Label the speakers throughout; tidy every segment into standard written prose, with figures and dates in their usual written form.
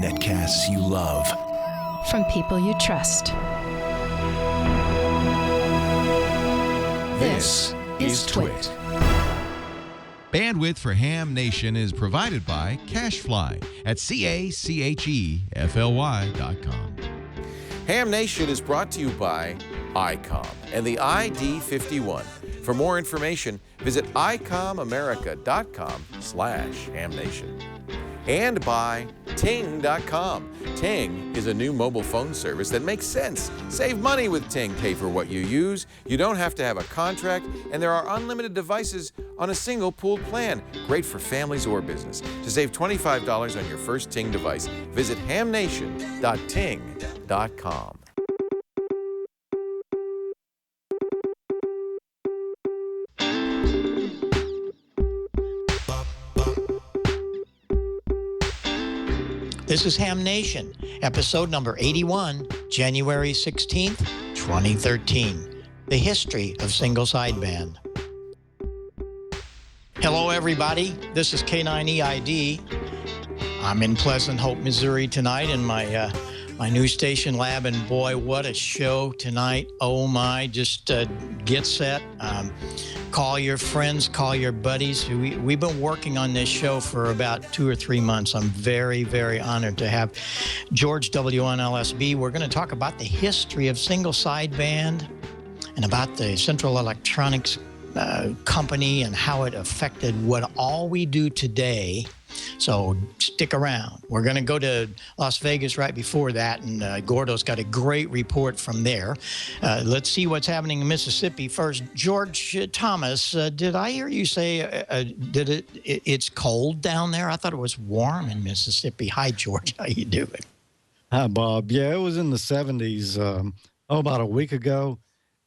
Speaker 1: Netcasts you love.
Speaker 2: From people you trust.
Speaker 1: This is Twit.
Speaker 3: Bandwidth for Ham Nation is provided by CacheFly at CacheFly.com.
Speaker 4: Ham Nation is brought to you by Icom and the ID-51. For more information, visit icomamerica.com/hamnation. And by Ting.com. Ting is a new mobile phone service that makes sense. Save money with Ting. Pay for what you use. You don't have to have a contract, and there are unlimited devices on a single pooled plan. Great for families or business. To save $25 on your first Ting device, visit hamnation.ting.com.
Speaker 5: This is Ham Nation, episode number 81, January 16th, 2013. The history of single sideband. Hello, everybody. This is K9EID. I'm in Pleasant Hope, Missouri tonight in my news station lab, and boy, what a show tonight. Oh my, just get set. Call your friends, call your buddies. We've been working on this show for about 2 or 3 months. I'm very, very honored to have George W. on LSB. We're going to talk about the history of single sideband and about the Central Electronics company and how it affected what all we do today. So stick around. We're going to go to Las Vegas right before that, and Gordo's got a great report from there. Let's see what's happening in Mississippi first. George Thomas, did I hear you say it's cold down there? I thought it was warm in Mississippi. Hi, George. How you doing?
Speaker 6: Hi, Bob. Yeah, it was in the 70s about a week ago.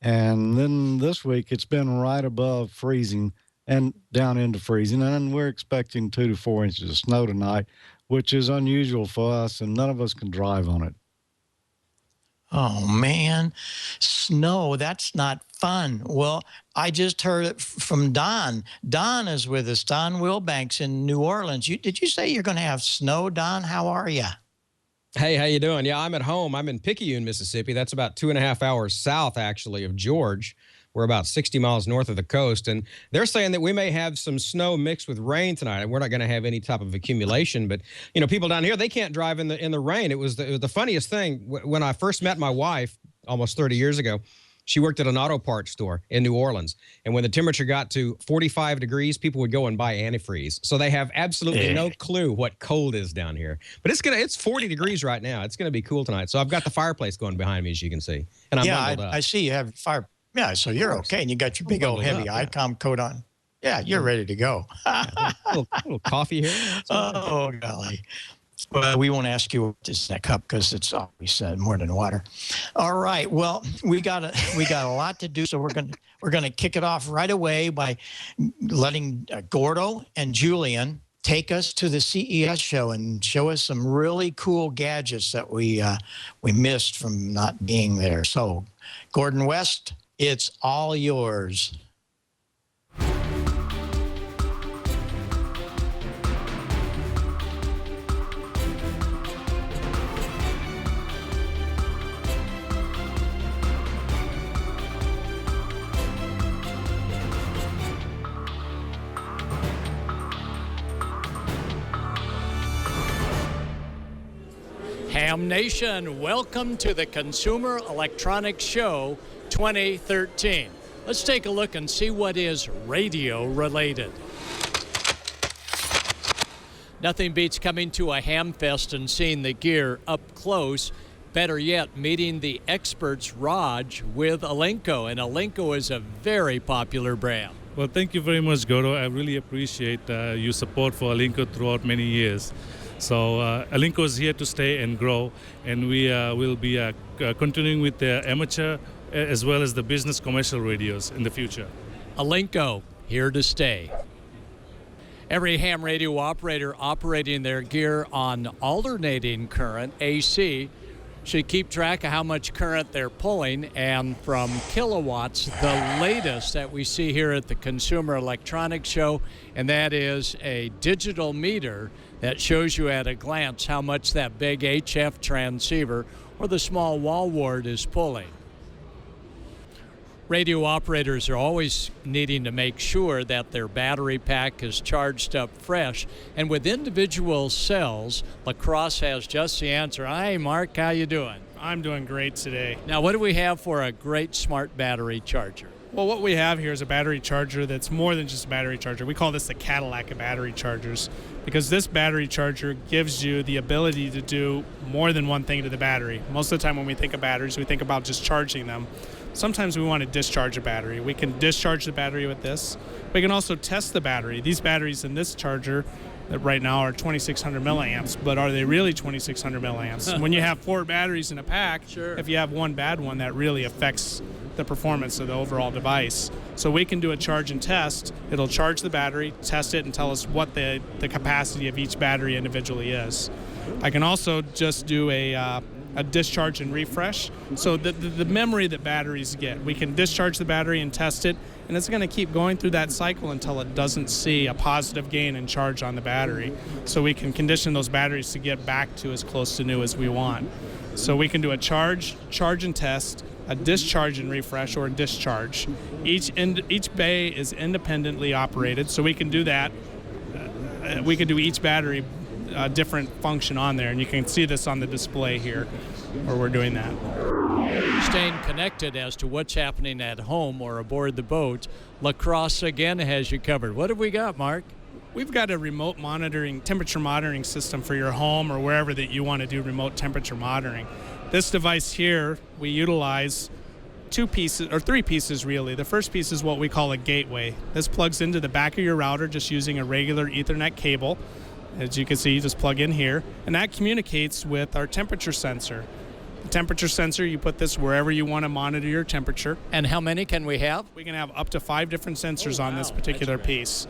Speaker 6: And then this week, it's been right above freezing and down into freezing. And we're expecting 2 to 4 inches of snow tonight, which is unusual for us, and none of us can drive on it.
Speaker 5: Oh, man. Snow, that's not fun. Well, I just heard it from Don. Don is with us, Don Wilbanks in New Orleans. Did you say you're going to have snow, Don? How are you?
Speaker 7: Hey, how you doing? Yeah, I'm at home. I'm in Picayune, Mississippi. That's about 2.5 hours south, actually, of George. We're about 60 miles north of the coast, and they're saying that we may have some snow mixed with rain tonight. And we're not going to have any type of accumulation, but you know, people down here, they can't drive in the rain. It was the funniest thing when I first met my wife almost 30 years ago. She worked at an auto parts store in New Orleans, and when the temperature got to 45 degrees, people would go and buy antifreeze. So they have absolutely no clue what cold is down here. But it's 40 degrees right now. It's going to be cool tonight. So I've got the fireplace going behind me, as you can see, and I'm bundled up.
Speaker 5: I see you have fire. Yeah, so you're okay, and you got your big old heavy Icom coat on. Yeah, you're ready to go.
Speaker 7: a little coffee here.
Speaker 5: Oh, golly. Well, we won't ask you what this next cup because it's always more than water. All right. Well, we got a lot to do, so we're gonna kick it off right away by letting Gordo and Julian take us to the CES show and show us some really cool gadgets that we missed from not being there. So, Gordon West, it's all yours.
Speaker 8: Ham Nation, welcome to the Consumer Electronics Show 2013. Let's take a look and see what is radio related. Nothing beats coming to a ham fest and seeing the gear up close. Better yet, meeting the experts Raj with Alinco, and Alinco is a very popular brand.
Speaker 9: Well, thank you very much, Gordo. I really appreciate your support for Alinco throughout many years. So Alinco is here to stay and grow, and we will be continuing with the amateur as well as the business commercial radios in the future.
Speaker 8: Alinco, here to stay. Every ham radio operator operating their gear on alternating current, AC, should keep track of how much current they're pulling, and from kilowatts, the latest that we see here at the Consumer Electronics Show, and that is a digital meter that shows you at a glance how much that big HF transceiver or the small wall wart is pulling. Radio operators are always needing to make sure that their battery pack is charged up fresh. And with individual cells, La Crosse has just the answer. Hi, Mark, how you doing?
Speaker 10: I'm doing great today.
Speaker 8: Now, what do we have for a great smart battery charger?
Speaker 10: Well, what we have here is a battery charger that's more than just a battery charger. We call this the Cadillac of battery chargers because this battery charger gives you the ability to do more than one thing to the battery. Most of the time when we think of batteries, we think about just charging them. Sometimes we want to discharge a battery. We can discharge the battery with this. We can also test the battery. These batteries in this charger that right now are 2,600 milliamps, but are they really 2,600 milliamps? When you have 4 batteries in a pack,
Speaker 8: Sure.
Speaker 10: If you have one bad one, that really affects the performance of the overall device. So we can do a charge and test. It'll charge the battery, test it, and tell us what the capacity of each battery individually is. I can also just do a discharge and refresh. So the memory that batteries get, we can discharge the battery and test it, and it's going to keep going through that cycle until it doesn't see a positive gain in charge on the battery. So we can condition those batteries to get back to as close to new as we want. So we can do a charge and test, a discharge and refresh, or a discharge. Each bay is independently operated, so we can do that. We can do each battery a different function on there, and you can see this on the display here where we're doing that.
Speaker 8: Staying connected as to what's happening at home or aboard the boat, La Crosse again has you covered. What have we got, Mark?
Speaker 10: We've got a remote temperature monitoring system for your home or wherever that you want to do remote temperature monitoring. This device here, we utilize 2 pieces, or 3 pieces really. The first piece is what we call a gateway. This plugs into the back of your router just using a regular Ethernet cable. As you can see, you just plug in here, and that communicates with our temperature sensor. The temperature sensor, you put this wherever you want to monitor your temperature.
Speaker 8: And how many can we have?
Speaker 10: We can have up to 5 different sensors on this particular piece.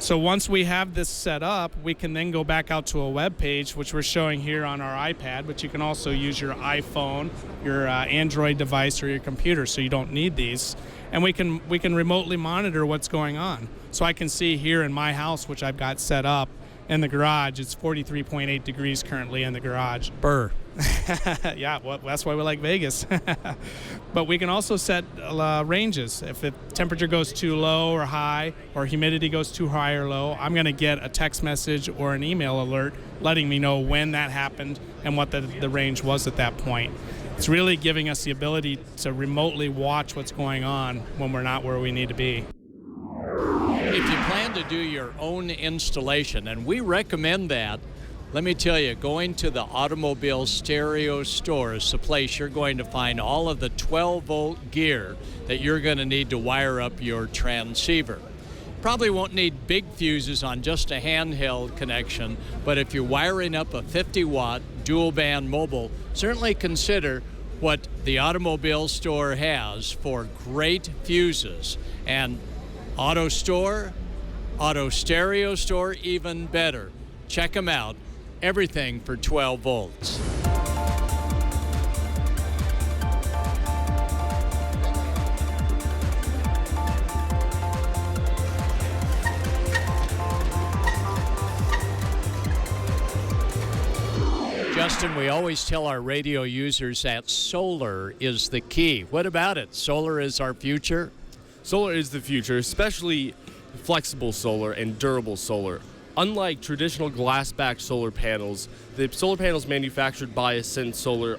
Speaker 10: So once we have this set up, we can then go back out to a web page, which we're showing here on our iPad, but you can also use your iPhone, your Android device, or your computer, so you don't need these. And we can remotely monitor what's going on. So I can see here in my house, which I've got set up, in the garage, it's 43.8 degrees currently in the garage.
Speaker 8: Burr.
Speaker 10: Yeah, well, that's why we like Vegas. But we can also set ranges. If the temperature goes too low or high, or humidity goes too high or low, I'm going to get a text message or an email alert letting me know when that happened and what the range was at that point. It's really giving us the ability to remotely watch what's going on when we're not where we need to be.
Speaker 8: If you plan to do your own installation, and we recommend that, let me tell you, going to the Automobile Stereo Store is the place you're going to find all of the 12-volt gear that you're going to need to wire up your transceiver. Probably won't need big fuses on just a handheld connection, but if you're wiring up a 50-watt dual-band mobile, certainly consider what the Automobile Store has for great fuses. And Auto Store, Auto Stereo Store, even better. Check them out. Everything for 12 volts. Justin, we always tell our radio users that solar is the key. What about it? Solar is our future?
Speaker 11: Solar is the future, especially flexible solar and durable solar. Unlike traditional glass-backed solar panels, the solar panels manufactured by Ascent Solar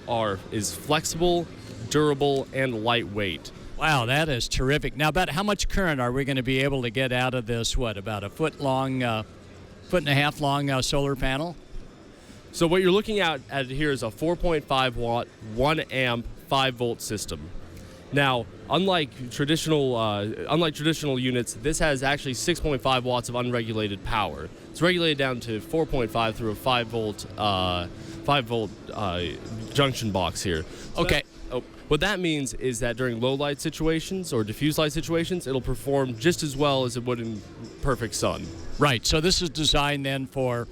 Speaker 11: is flexible, durable, and lightweight.
Speaker 8: Wow, that is terrific. Now, about how much current are we going to be able to get out of this, about a foot and a half long solar panel?
Speaker 11: So what you're looking at here is a 4.5 watt, 1 amp, 5 volt system. Now, unlike traditional units, this has actually 6.5 watts of unregulated power. It's regulated down to 4.5 through a 5 volt junction box here. So
Speaker 8: okay.
Speaker 11: What that means is that during low light situations or diffuse light situations, it'll perform just as well as it would in perfect sun.
Speaker 8: Right. So this is designed then for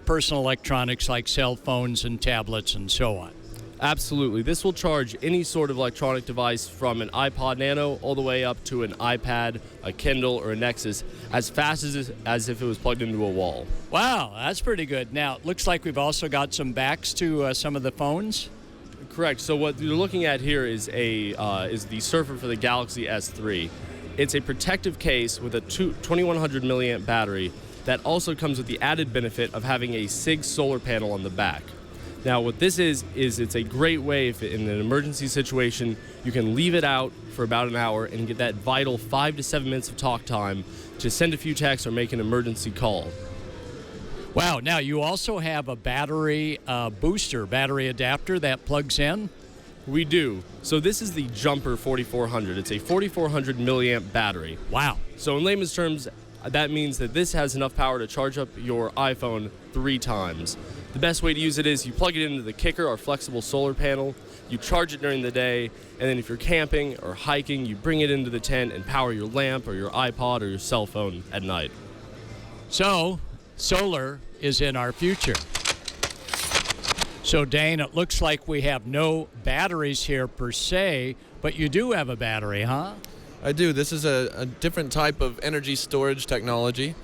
Speaker 8: personal electronics like cell phones and tablets and so on.
Speaker 11: Absolutely. This will charge any sort of electronic device from an iPod Nano all the way up to an iPad, a Kindle, or a Nexus as fast as if it was plugged into a wall.
Speaker 8: Wow, that's pretty good. Now, it looks like we've also got some backs to some of the phones.
Speaker 11: Correct. So what you're looking at here is the Surfer for the Galaxy S3. It's a protective case with a 2100 milliamp battery that also comes with the added benefit of having a SIG solar panel on the back. Now, what this is it's a great way if in an emergency situation, you can leave it out for about an hour and get that vital 5 to 7 minutes of talk time to send a few texts or make an emergency call.
Speaker 8: Wow. Now, you also have a battery battery adapter that plugs in?
Speaker 11: We do. So this is the Jumper 4400. It's a 4400 milliamp battery.
Speaker 8: Wow.
Speaker 11: So in layman's terms, that means that this has enough power to charge up your iPhone 3 times. The best way to use it is you plug it into the Kicker, our flexible solar panel, you charge it during the day, and then if you're camping or hiking, you bring it into the tent and power your lamp or your iPod or your cell phone at night.
Speaker 8: So, solar is in our future. So, Dane, it looks like we have no batteries here per se, but you do have a battery, huh?
Speaker 12: I do. This is a different type of energy storage technology.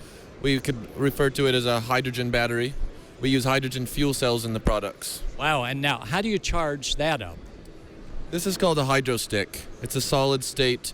Speaker 12: We could refer to it as a hydrogen battery. We use hydrogen fuel cells in the products.
Speaker 8: Wow, and now how do you charge that up?
Speaker 12: This is called a hydro stick. It's a solid state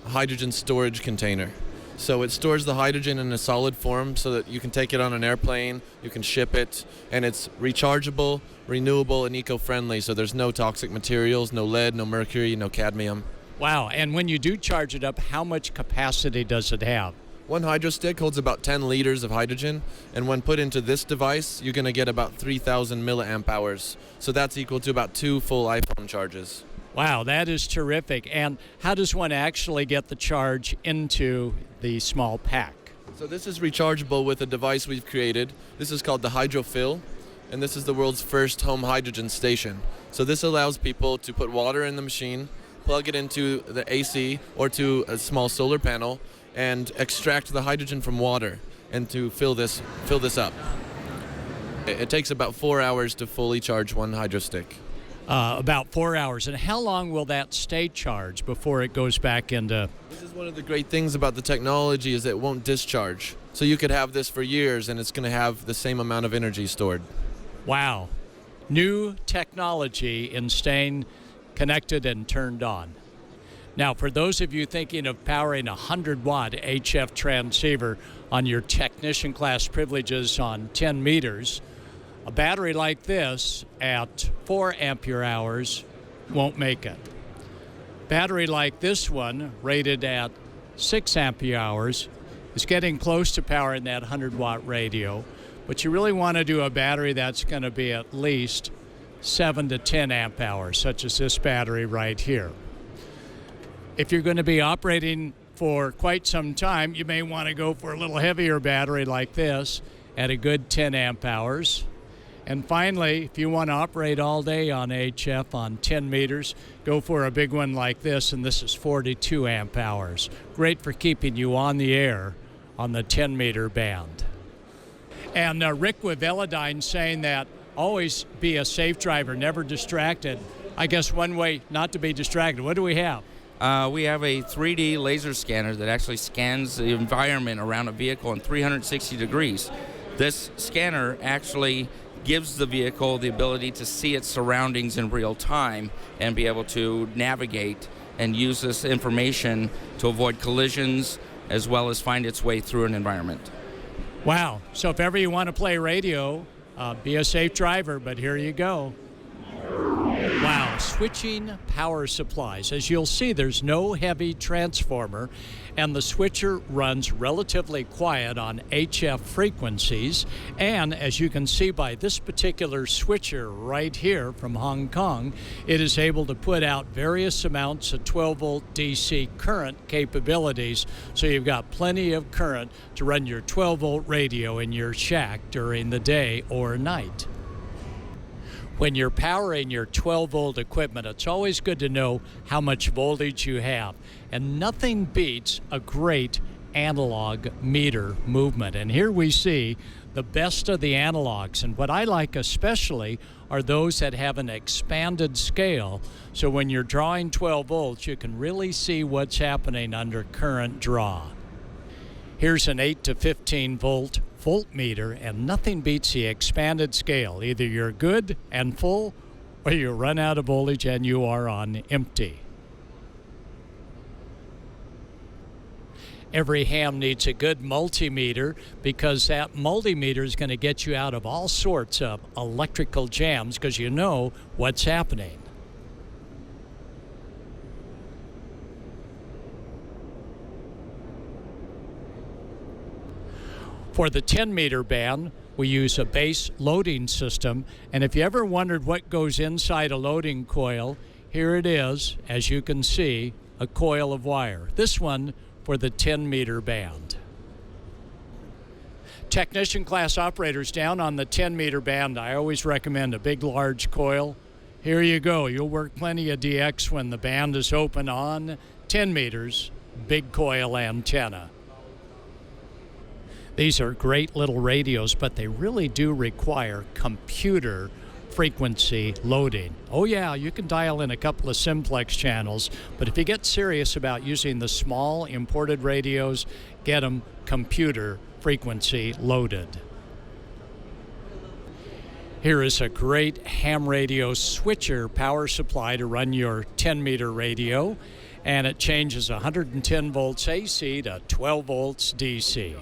Speaker 12: hydrogen storage container. So it stores the hydrogen in a solid form so that you can take it on an airplane, you can ship it, and it's rechargeable, renewable, and eco-friendly, so there's no toxic materials, no lead, no mercury, no cadmium.
Speaker 8: Wow, and when you do charge it up, how much capacity does it have?
Speaker 12: One hydro stick holds about 10 liters of hydrogen, and when put into this device, you're going to get about 3,000 milliamp hours. So that's equal to about 2 full iPhone charges.
Speaker 8: Wow, that is terrific. And how does one actually get the charge into the small pack?
Speaker 12: So this is rechargeable with a device we've created. This is called the HydroFill, and this is the world's first home hydrogen station. So this allows people to put water in the machine, plug it into the AC or to a small solar panel, and extract the hydrogen from water and to fill this up. It takes about 4 hours to fully charge one hydro stick.
Speaker 8: About 4 hours. And how long will that stay charged before it goes back into...
Speaker 12: This is one of the great things about the technology is it won't discharge. So you could have this for years and it's going to have the same amount of energy stored.
Speaker 8: Wow. New technology in staying connected and turned on. Now, for those of you thinking of powering a 100-watt HF transceiver on your technician class privileges on 10 meters, a battery like this at 4 ampere hours won't make it. Battery like this one, rated at 6 ampere hours, is getting close to powering that 100-watt radio, but you really want to do a battery that's going to be at least 7 to 10 amp hours, such as this battery right here. If you're going to be operating for quite some time, you may want to go for a little heavier battery like this at a good 10 amp hours. And finally, if you want to operate all day on HF on 10 meters, go for a big one like this, and this is 42 amp hours. Great for keeping you on the air on the 10 meter band. And Rick with Velodyne saying that always be a safe driver, never distracted. I guess one way not to be distracted. What do we have?
Speaker 13: We have a 3D laser scanner that actually scans the environment around a vehicle in 360 degrees. This scanner actually gives the vehicle the ability to see its surroundings in real time and be able to navigate and use this information to avoid collisions as well as find its way through an environment.
Speaker 8: Wow. So if ever you want to play radio, be a safe driver, but here you go. Wow, switching power supplies. As you'll see, there's no heavy transformer, and the switcher runs relatively quiet on HF frequencies. And as you can see by this particular switcher right here from Hong Kong, it is able to put out various amounts of 12-volt DC current capabilities, so you've got plenty of current to run your 12-volt radio in your shack during the day or night. When you're powering your 12-volt equipment, it's always good to know how much voltage you have. And nothing beats a great analog meter movement. And here we see the best of the analogs. And what I like especially are those that have an expanded scale. So when you're drawing 12 volts, you can really see what's happening under current draw. Here's an 8 to 15 volt voltmeter, and nothing beats the expanded scale. Either you're good and full, or you run out of voltage and you are on empty. Every ham needs a good multimeter, because that multimeter is going to get you out of all sorts of electrical jams, because you know what's happening. For the 10-meter band, we use a base loading system, and if you ever wondered what goes inside a loading coil, here it is, as you can see, a coil of wire. This one for the 10-meter band. Technician class operators down on the 10-meter band, I always recommend a big, large coil. Here you go. You'll work plenty of DX when the band is open on 10 meters, big coil antenna. These are great little radios, but they really do require computer frequency loading. Oh yeah, you can dial in a couple of simplex channels, but if you get serious about using the small imported radios, get them computer frequency loaded. Here is a great ham radio switcher power supply to run your 10-meter radio, and it changes 110 volts AC to 12 volts DC.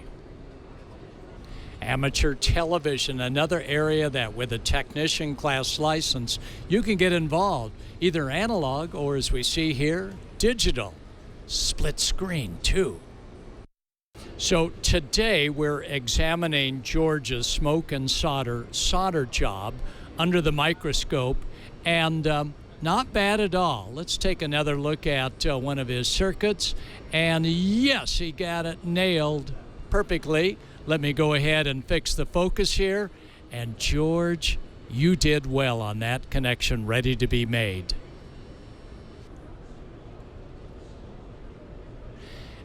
Speaker 8: Amateur television, another area that with a technician class license, you can get involved, either analog or, as we see here, digital. Split screen too. So today we're examining George's smoke and solder job under the microscope, and not bad at all. Let's take another look at one of his circuits, and yes, he got it nailed perfectly. Let me go ahead and fix the focus here. And George, you did well on that connection, ready to be made.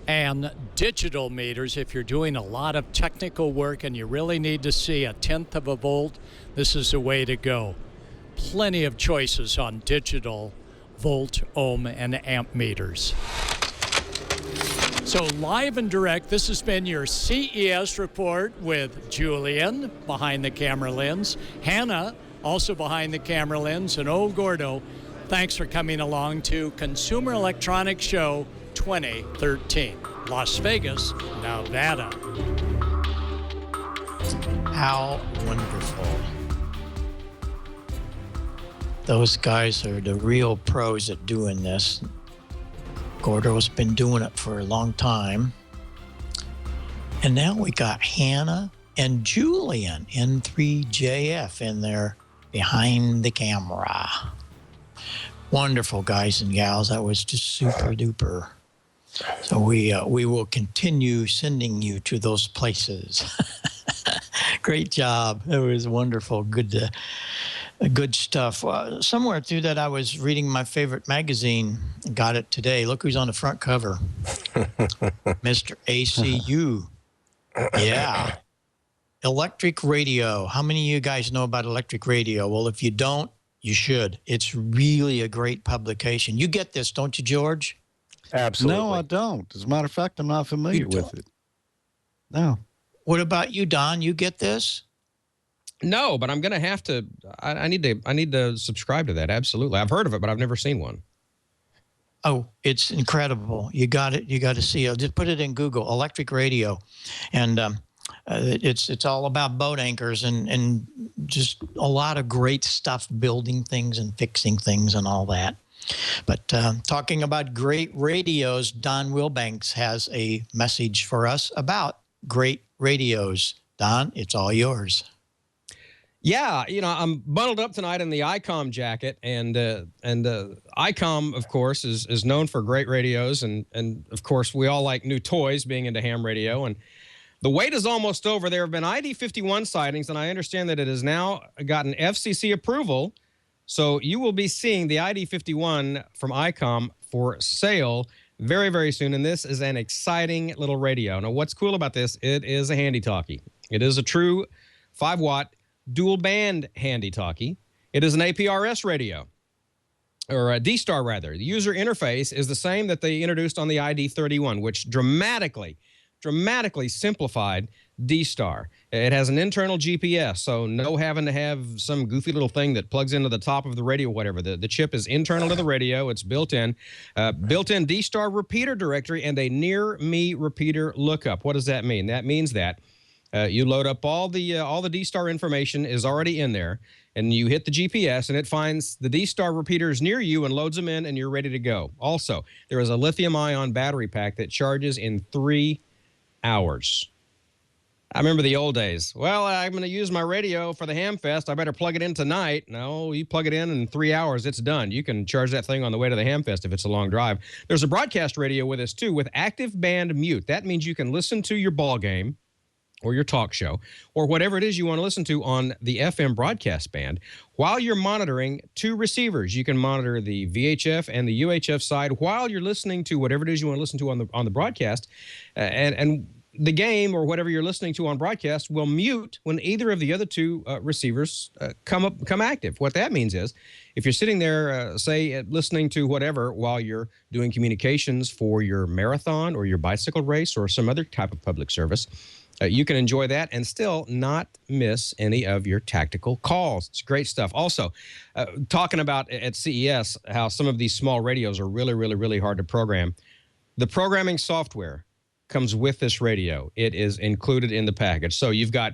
Speaker 8: And digital meters, if you're doing a lot of technical work and you really need to see 1/10 of a volt, this is the way to go. Plenty of choices on digital volt, ohm, and amp meters. So live and direct, this has been your CES report with Julian behind the camera lens, Hannah also behind the camera lens, and old Gordo. Thanks for coming along to Consumer Electronics Show 2013, Las Vegas, Nevada.
Speaker 5: How wonderful. Those guys are the real pros at doing this. Gordo's been doing it for a long time. And now we got Hannah and Julian, N3JF, in there behind the camera. Wonderful guys and gals. That was just super duper. So we will continue sending you to those places. Great job. It was wonderful. Good stuff. Somewhere through that, I was reading my favorite magazine. Got it today. Look who's on the front cover. Mr. ACU. Yeah. Electric radio. How many of you guys know about electric radio? Well, if you don't, you should. It's really a great publication. You get this, don't you, George?
Speaker 6: Absolutely. No, I don't. As a matter of fact, I'm not familiar with it. No.
Speaker 5: What about you, Don? You get this?
Speaker 7: No, but I'm going to have to. I need to subscribe to that. Absolutely. I've heard of it, but I've never seen one.
Speaker 5: Oh, it's incredible. You got it. You got to see it. Just put it in Google, electric radio. And it's all about boat anchors and just a lot of great stuff, building things and fixing things and all that. But talking about great radios, Don Wilbanks has a message for us about great radios. Don, it's all yours.
Speaker 7: Yeah, you know, I'm bundled up tonight in the Icom jacket, and Icom, of course, is known for great radios, and of course, we all like new toys, being into ham radio, and the wait is almost over. There have been ID-51 sightings, and I understand that it has now gotten FCC approval, so you will be seeing the ID-51 from Icom for sale very, very soon, and this is an exciting little radio. Now, what's cool about this, it is a handy-talkie. It is a true 5-watt dual band handy-talkie. It is an APRS radio, or a D-Star rather. The user interface is the same that they introduced on the ID-31, which dramatically simplified D-Star. It has an internal GPS, so no having to have some goofy little thing that plugs into the top of the radio or whatever. The chip is internal to the radio. It's built-in. Built-in D-Star repeater directory and a near-me repeater lookup. What does that mean? That means that you load up all the D-Star information is already in there, and you hit the GPS, and it finds the D-Star repeaters near you and loads them in, and you're ready to go. Also, there is a lithium-ion battery pack that charges in 3 hours. I remember the old days. Well, I'm going to use my radio for the Hamfest. I better plug it in tonight. No, you plug it in 3 hours, it's done. You can charge that thing on the way to the Hamfest if it's a long drive. There's a broadcast radio with us, too, with active band mute. That means you can listen to your ball game or your talk show, or whatever it is you want to listen to on the FM broadcast band, while you're monitoring 2 receivers. You can monitor the VHF and the UHF side while you're listening to whatever it is you want to listen to on the broadcast, and the game or whatever you're listening to on broadcast will mute when either of the other 2 receivers come active. What that means is, if you're sitting there, say, listening to whatever while you're doing communications for your marathon or your bicycle race or some other type of public service, you can enjoy that and still not miss any of your tactical calls. It's great stuff. Also, talking about at CES how some of these small radios are really, really, really hard to program. The programming software comes with this radio. It is included in the package. So you've got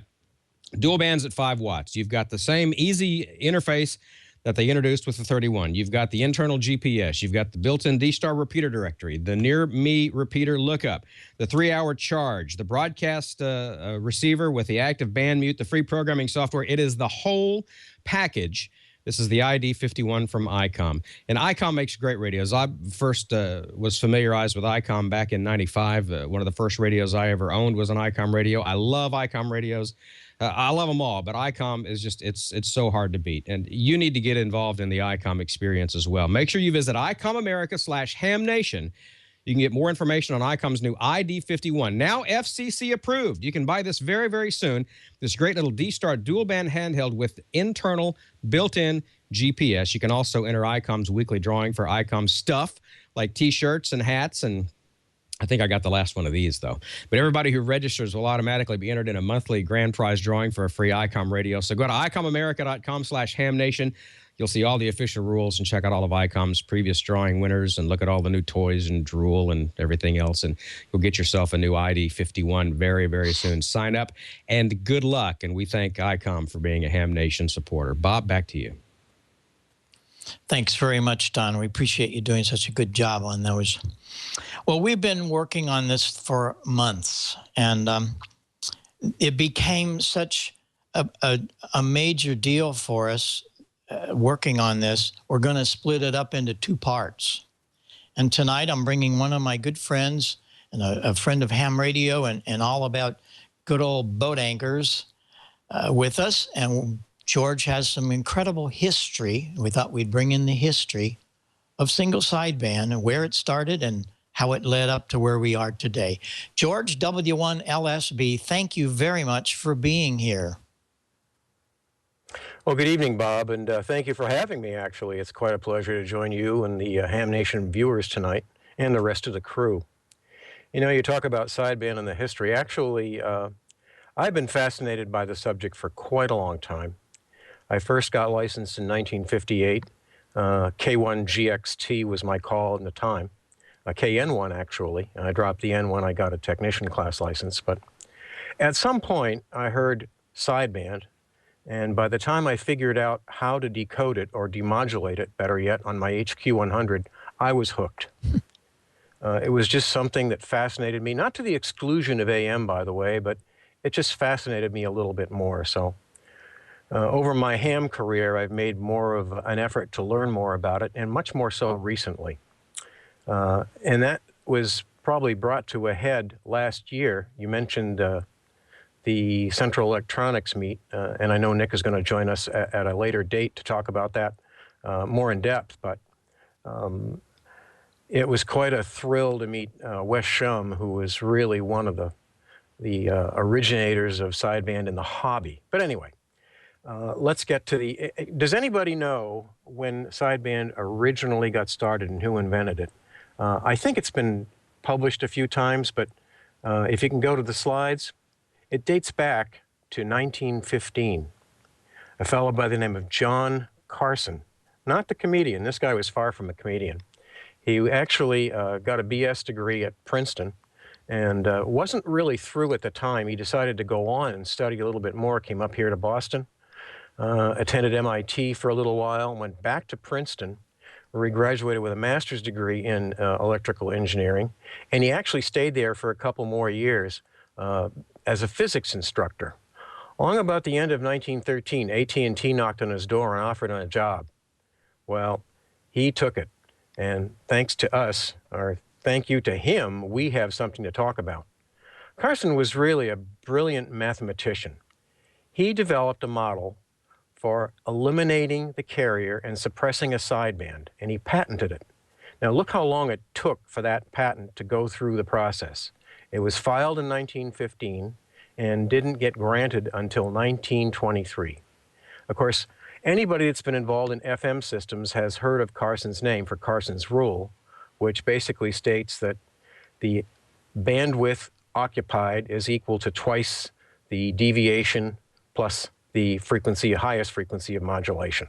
Speaker 7: dual bands at 5 watts. You've got the same easy interface that they introduced with the 31. You've got the internal GPS. You've got the built-in D-Star repeater directory, the near-me repeater lookup, the 3-hour charge, the broadcast receiver with the active band mute, the free programming software. It is the whole package. This is the ID-51 from Icom. And Icom makes great radios. I first was familiarized with Icom back in '95. One of the first radios I ever owned was an Icom radio. I love Icom radios. I love them all, but Icom is just, it's so hard to beat. And you need to get involved in the Icom experience as well. Make sure you visit IcomAmerica/HamNation. You can get more information on Icom's new ID-51, now FCC approved. You can buy this very, very soon. This great little D-Star dual band handheld with internal built-in GPS. You can also enter Icom's weekly drawing for Icom stuff like T-shirts and hats, and I think I got the last one of these, though. But everybody who registers will automatically be entered in a monthly grand prize drawing for a free Icom radio. So go to IcomAmerica.com/HamNation. You'll see all the official rules and check out all of Icom's previous drawing winners and look at all the new toys and drool and everything else. And you'll get yourself a new ID-51 very, very soon. Sign up and good luck. And we thank Icom for being a Ham Nation supporter. Bob, back to you.
Speaker 5: Thanks very much, Don. We appreciate you doing such a good job on those. Well, we've been working on this for months, and it became such a major deal for us working on this. We're going to split it up into 2 parts. And tonight I'm bringing one of my good friends and a friend of ham radio and all about good old boat anchors with us. And George has some incredible history. We thought we'd bring in the history of single sideband and where it started and how it led up to where we are today. George, W1LSB, thank you very much for being here.
Speaker 14: Well, good evening, Bob, and thank you for having me, actually. It's quite a pleasure to join you and the Ham Nation viewers tonight and the rest of the crew. You know, you talk about sideband and the history. Actually, I've been fascinated by the subject for quite a long time. I first got licensed in 1958. K1GXT was my call at the time. KN1, actually. I dropped the N1. I got a technician class license. But at some point, I heard sideband. And by the time I figured out how to decode it or demodulate it, better yet, on my HQ100, I was hooked. It was just something that fascinated me, not to the exclusion of AM, by the way, but it just fascinated me a little bit more. So over my ham career, I've made more of an effort to learn more about it, and much more so recently. And that was probably brought to a head last year. You mentioned the Central Electronics meet, and I know Nick is going to join us at a later date to talk about that more in depth, but it was quite a thrill to meet Wes Schum, who was really one of the the originators of sideband in the hobby. But anyway, let's get to the, does anybody know when sideband originally got started and who invented it? I think it's been published a few times, but if you can go to the slides, it dates back to 1915. A fellow by the name of John Carson, not the comedian. This guy was far from a comedian. He actually got a BS degree at Princeton and wasn't really through at the time. He decided to go on and study a little bit more, came up here to Boston, attended MIT for a little while, went back to Princeton, where he graduated with a master's degree in electrical engineering, and he actually stayed there for a couple more years as a physics instructor. Along about the end of 1913, AT&T knocked on his door and offered him a job. Well, he took it, and thanks to us, or thank you to him, we have something to talk about. Carson was really a brilliant mathematician. He developed a model for eliminating the carrier and suppressing a sideband, and he patented it. Now look how long it took for that patent to go through the process. It was filed in 1915 and didn't get granted until 1923. Of course, anybody that's been involved in FM systems has heard of Carson's name for Carson's rule, which basically states that the bandwidth occupied is equal to twice the deviation plus the frequency, highest frequency of modulation.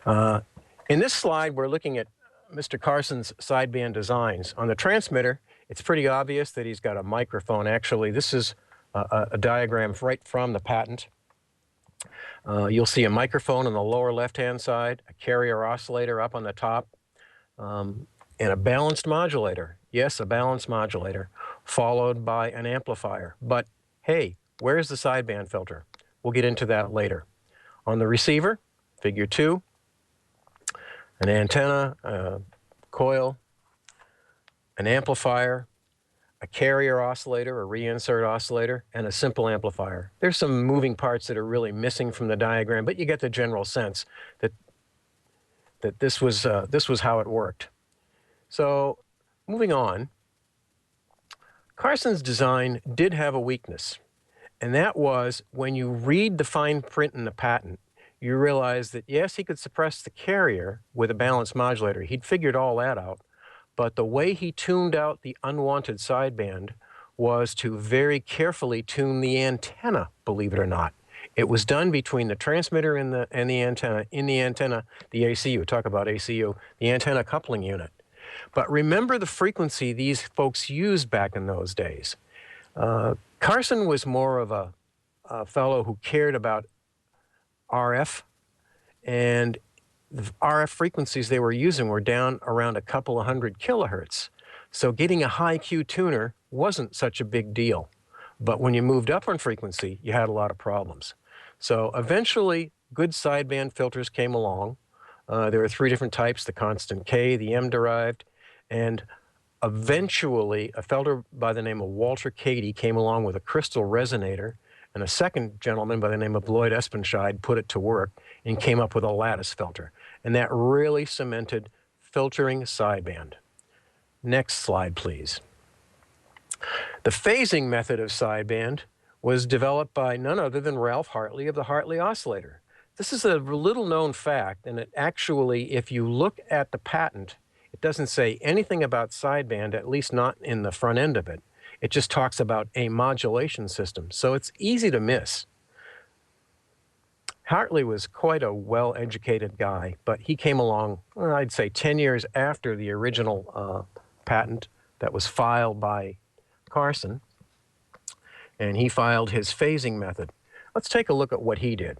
Speaker 14: In this slide, we're looking at Mr. Carson's sideband designs. On the transmitter, it's pretty obvious that he's got a microphone. Actually, this is a diagram right from the patent. You'll see a microphone on the lower left-hand side, a carrier oscillator up on the top, and a balanced modulator. Yes, a balanced modulator, followed by an amplifier. But hey, where's the sideband filter? We'll get into that later. On the receiver, figure 2, an antenna, a coil, an amplifier, a carrier oscillator, a reinsert oscillator, and a simple amplifier. There's some moving parts that are really missing from the diagram, but you get the general sense that this was how it worked. So moving on, Carson's design did have a weakness, and that was when you read the fine print in the patent, you realize that yes, he could suppress the carrier with a balanced modulator. He'd figured all that out. But the way he tuned out the unwanted sideband was to very carefully tune the antenna, believe it or not. It was done between the transmitter and the antenna. In the antenna, the ACU, talk about ACU, the antenna coupling unit. But remember the frequency these folks used back in those days. Carson was more of a fellow who cared about RF, and the RF frequencies they were using were down around a couple of hundred kilohertz. So getting a high Q tuner wasn't such a big deal. But when you moved up on frequency, you had a lot of problems. So eventually, good sideband filters came along. There were 3 different types, the constant K, the M-derived, and eventually a fellow by the name of Walter Cady came along with a crystal resonator, and a second gentleman by the name of Lloyd Espenscheid put it to work and came up with a lattice filter. And that really cemented filtering sideband. Next slide, please. The phasing method of sideband was developed by none other than Ralph Hartley of the Hartley oscillator. This is a little known fact, and it actually, if you look at the patent, it doesn't say anything about sideband, at least not in the front end of it. It just talks about a modulation system, so it's easy to miss. Hartley was quite a well-educated guy, but he came along, well, I'd say 10 years after the original patent that was filed by Carson, and he filed his phasing method. Let's take a look at what he did.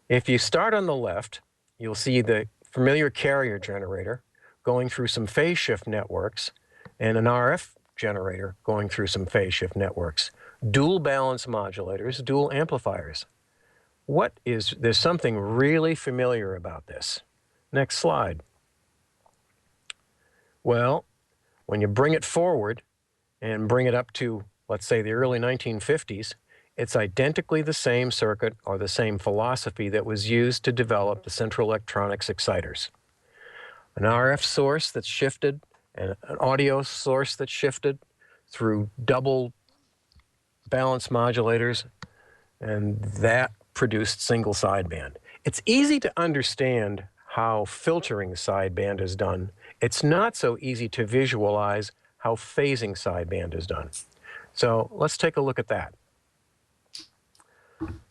Speaker 14: If you start on the left, you'll see the familiar carrier generator going through some phase shift networks and an RF generator going through some phase shift networks. Dual balance modulators, dual amplifiers. There's something really familiar about this. Next slide. Well, when you bring it forward and bring it up to, let's say, the early 1950s, it's identically the same circuit or the same philosophy that was used to develop the central electronics exciters. An RF source that's shifted and an audio source that's shifted, through double balance modulators, and that produced single sideband. It's easy to understand how filtering sideband is done. It's not so easy to visualize how phasing sideband is done. So let's take a look at that.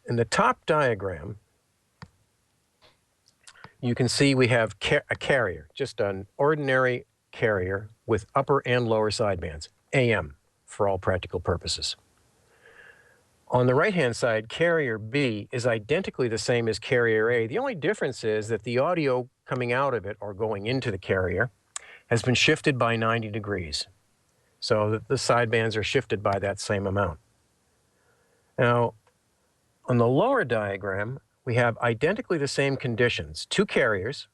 Speaker 14: In the top diagram, you can see we have a carrier, just an ordinary carrier with upper and lower sidebands, AM for all practical purposes. On the right-hand side, carrier B is identically the same as carrier A. The only difference is that the audio coming out of it or going into the carrier has been shifted by 90 degrees. So that the sidebands are shifted by that same amount. Now, on the lower diagram, we have identically the same conditions, two carriers,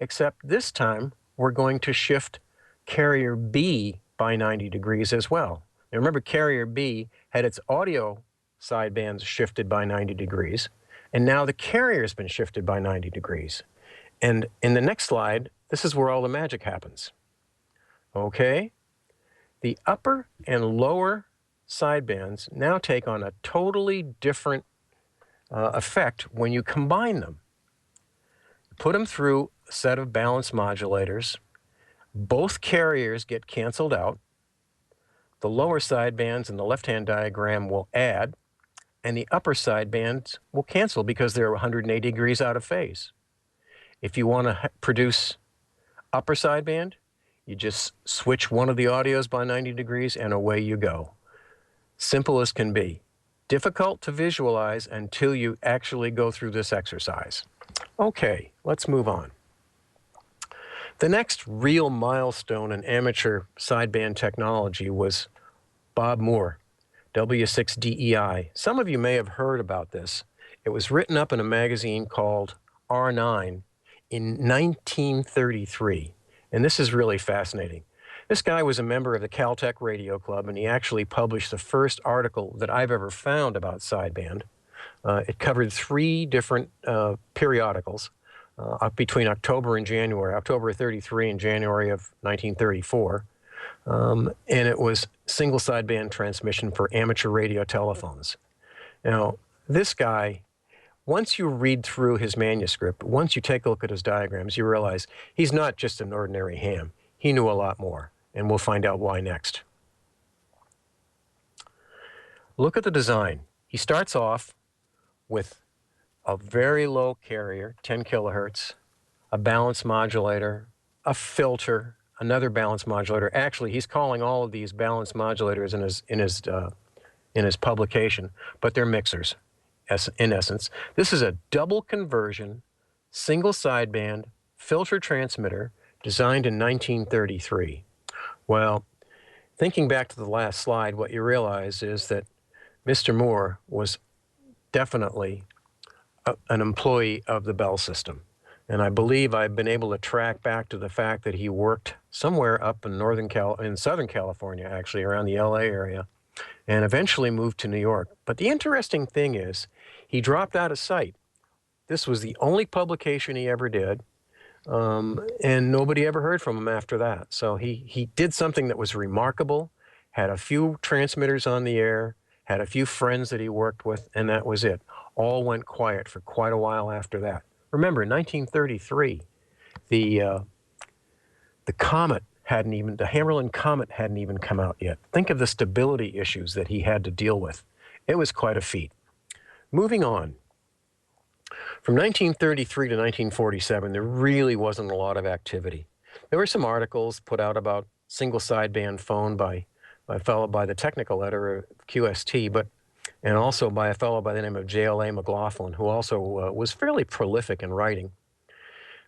Speaker 14: except this time we're going to shift carrier B by 90 degrees as well. Now remember, carrier B had its audio sidebands shifted by 90 degrees, and now the carrier's been shifted by 90 degrees. And in the next slide, this is where all the magic happens. Okay? The upper and lower sidebands now take on a totally different effect when you combine them. Put them through a set of balance modulators. Both carriers get canceled out. The lower sidebands in the left-hand diagram will add, and the upper sidebands will cancel because they're 180 degrees out of phase. If you want to produce upper sideband, you just switch one of the audios by 90 degrees and away you go. Simple as can be. Difficult to visualize until you actually go through this exercise. Okay, let's move on. The next real milestone in amateur sideband technology was Bob Moore, W6DEI. Some of you may have heard about this. It was written up in a magazine called R9 in 1933, and this is really fascinating. This guy was a member of the Caltech Radio Club, and he actually published the first article that I've ever found about sideband. It covered 3 different periodicals between October and January, October 33 and January of 1934. And it was single sideband transmission for amateur radio telephones. Now, this guy, once you read through his manuscript, once you take a look at his diagrams, you realize he's not just an ordinary ham. He knew a lot more, and we'll find out why next. Look at the design. He starts off with a very low carrier, 10 kilohertz, a balance modulator, a filter, another balance modulator. Actually, he's calling all of these balance modulators in his publication, but they're mixers, in essence. This is a double conversion, single sideband, filter transmitter designed in 1933. Well, thinking back to the last slide, what you realize is that Mr. Moore was definitely an employee of the Bell system. And I believe I've been able to track back to the fact that he worked somewhere up in Southern California, actually, around the LA area, and eventually moved to New York. But the interesting thing is, he dropped out of sight. This was the only publication he ever did, and nobody ever heard from him after that. So he did something that was remarkable, had a few transmitters on the air, had a few friends that he worked with, and that was it. All went quiet for quite a while after that. Remember, in 1933, the comet hadn't even, the Hammerland comet hadn't even come out yet. Think of the stability issues that he had to deal with. It was quite a feat. Moving on. From 1933 to 1947, there really wasn't a lot of activity. There were some articles put out about single sideband phone by a fellow by the technical editor of QST, and also by a fellow by the name of J.L.A. McLaughlin, who also was fairly prolific in writing.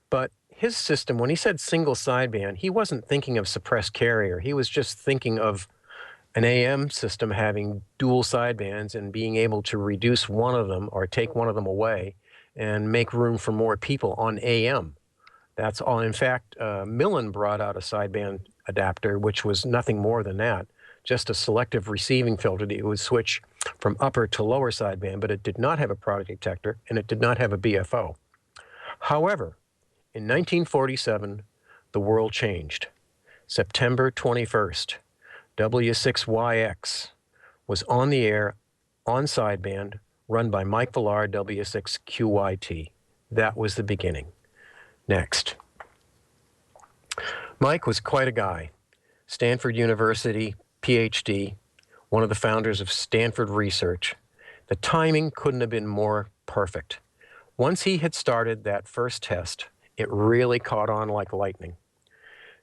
Speaker 14: But his system, when he said single sideband, he wasn't thinking of suppressed carrier. He was just thinking of an AM system having dual sidebands and being able to reduce one of them or take one of them away and make room for more people on AM. That's all. In fact, Millen brought out a sideband adapter, which was nothing more than that, just a selective receiving filter that would switch from upper to lower sideband, but it did not have a product detector and it did not have a BFO. However, in 1947, the world changed. September 21st, W6YX was on the air on sideband, run by Mike Villard, W6QYT. That was the beginning. Next. Mike was quite a guy. Stanford University, PhD, one of the founders of Stanford Research. The timing couldn't have been more perfect. Once he had started that first test, it really caught on like lightning.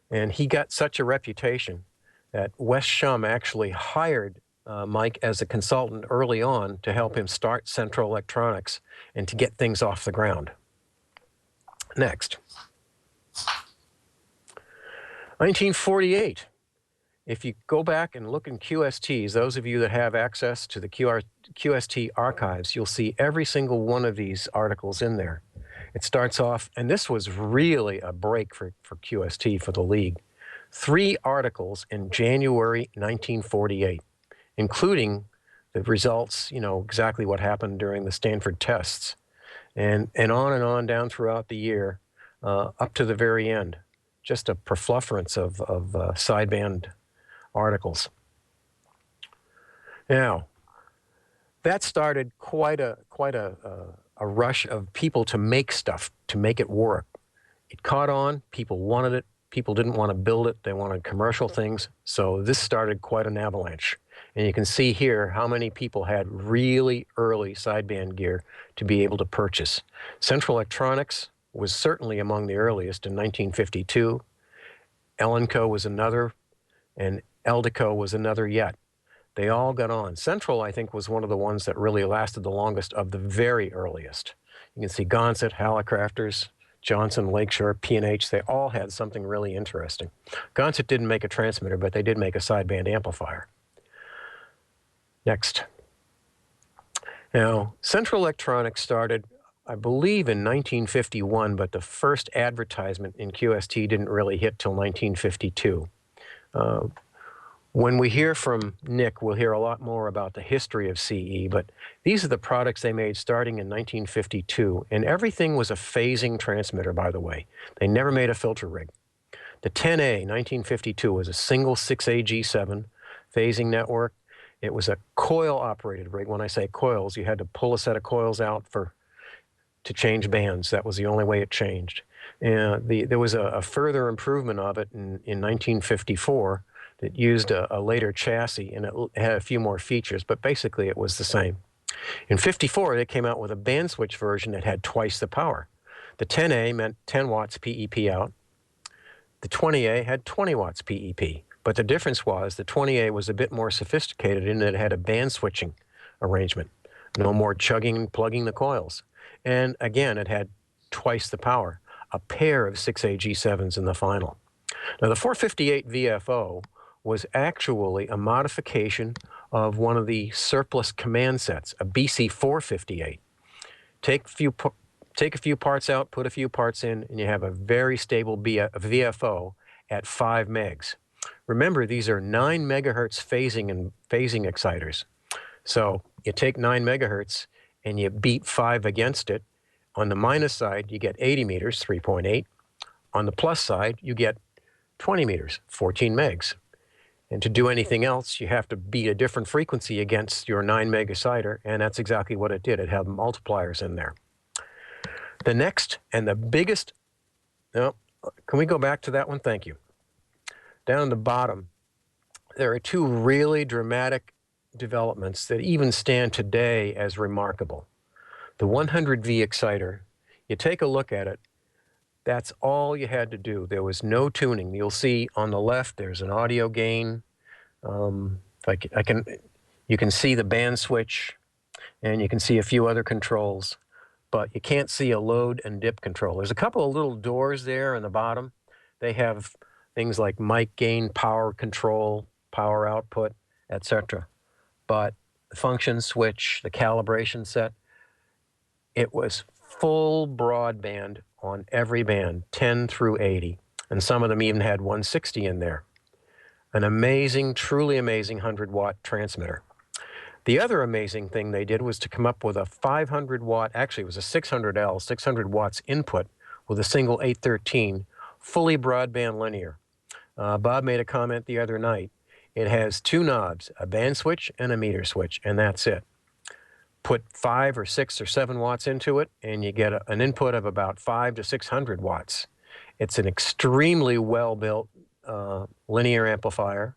Speaker 14: And he got such a reputation that Wes Schum actually hired Mike as a consultant early on to help him start Central Electronics and to get things off the ground. Next. 1948. If you go back and look in QSTs, those of you that have access to the QST archives, you'll see every single one of these articles in there. It starts off, and this was really a break for QST, for the League. 3 articles in January 1948, including the results, exactly what happened during the Stanford tests, and on down throughout the year, up to the very end. Just a profluence of sideband articles. Now, that started quite a rush of people to make stuff, to make it work. It caught on, people wanted it, people didn't want to build it, they wanted commercial things, so this started quite an avalanche. And you can see here how many people had really early sideband gear to be able to purchase. Central Electronics was certainly among the earliest in 1952. Elenco was another, and Eldeco was another yet. They all got on. Central, I think, was one of the ones that really lasted the longest of the very earliest. You can see Gonset, Hallicrafters, Johnson, Lakeshore, P&H, they all had something really interesting. Gonset didn't make a transmitter, but they did make a sideband amplifier. Next. Now, Central Electronics started, I believe, in 1951, but the first advertisement in QST didn't really hit till 1952. When we hear from Nick, we'll hear a lot more about the history of CE, but these are the products they made starting in 1952, and everything was a phasing transmitter, by the way. They never made a filter rig. The 10A, 1952, was a single 6AG7 phasing network. It was a coil-operated rig. When I say coils, you had to pull a set of coils out to change bands. That was the only way it changed. There was a further improvement of it in 1954 that used a later chassis, and it had a few more features, but basically it was the same. In 54, they came out with a band switch version that had twice the power. The 10A meant 10 watts PEP out. The 20A had 20 watts PEP. But the difference was the 20A was a bit more sophisticated in that it had a band switching arrangement. No more chugging and plugging the coils. And again, it had twice the power, a pair of 6AG7s in the final. Now, the 458 VFO was actually a modification of one of the surplus command sets, a BC458. Take a few parts out, put a few parts in, and you have a very stable VFO at 5 megs. Remember, these are 9 megahertz phasing exciters. So you take 9 megahertz and you beat 5 against it. On the minus side, you get 80 meters, 3.8. On the plus side, you get 20 meters, 14 megs. And to do anything else, you have to beat a different frequency against your 9 meg exciter, and that's exactly what it did. It had multipliers in there. The next and the biggest, no, can we go back to that one? Thank you. Down at the bottom, there are 2 really dramatic developments that even stand today as remarkable. The 100V exciter, you take a look at it, that's all you had to do. There was no tuning. You'll see on the left there's an audio gain. You can see the band switch, and you can see a few other controls, but you can't see a load and dip control. There's a couple of little doors there in the bottom. They have things like mic gain, power control, power output, etc. But the function switch, the calibration set, it was full broadband on every band, 10 through 80, and some of them even had 160 in there. An amazing, truly amazing 100-watt transmitter. The other amazing thing they did was to come up with a 500-watt, actually it was a 600L, 600 watts input with a single 813, fully broadband linear. Bob made a comment the other night. It has two knobs, a band switch and a meter switch, and that's it. Put 5 or 6 or 7 watts into it, and you get an input of about 500 to 600 watts. It's an extremely well-built linear amplifier.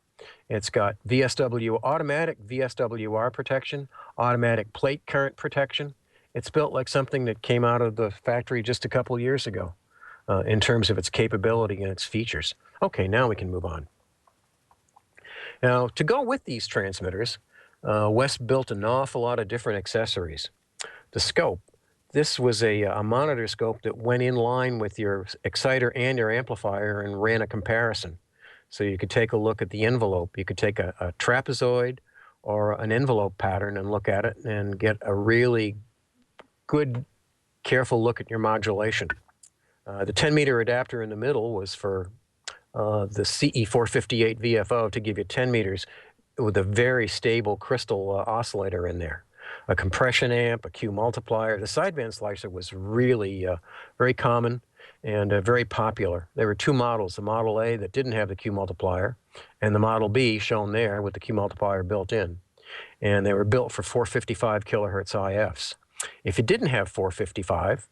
Speaker 14: It's got automatic VSWR protection, automatic plate current protection. It's built like something that came out of the factory just a couple years ago in terms of its capability and its features. Okay, now we can move on. Now, to go with these transmitters, Wes built an awful lot of different accessories. The scope. This was a monitor scope that went in line with your exciter and your amplifier and ran a comparison. So you could take a look at the envelope. You could take a trapezoid or an envelope pattern and look at it and get a really good, careful look at your modulation. The 10-meter adapter in the middle was for the CE458 VFO to give you 10 meters with a very stable crystal oscillator in there. A compression amp, a Q multiplier. The sideband slicer was really very common and very popular. There were two models, the Model A that didn't have the Q multiplier and the Model B shown there with the Q multiplier built in. And they were built for 455 kilohertz IFs. If you didn't have 455,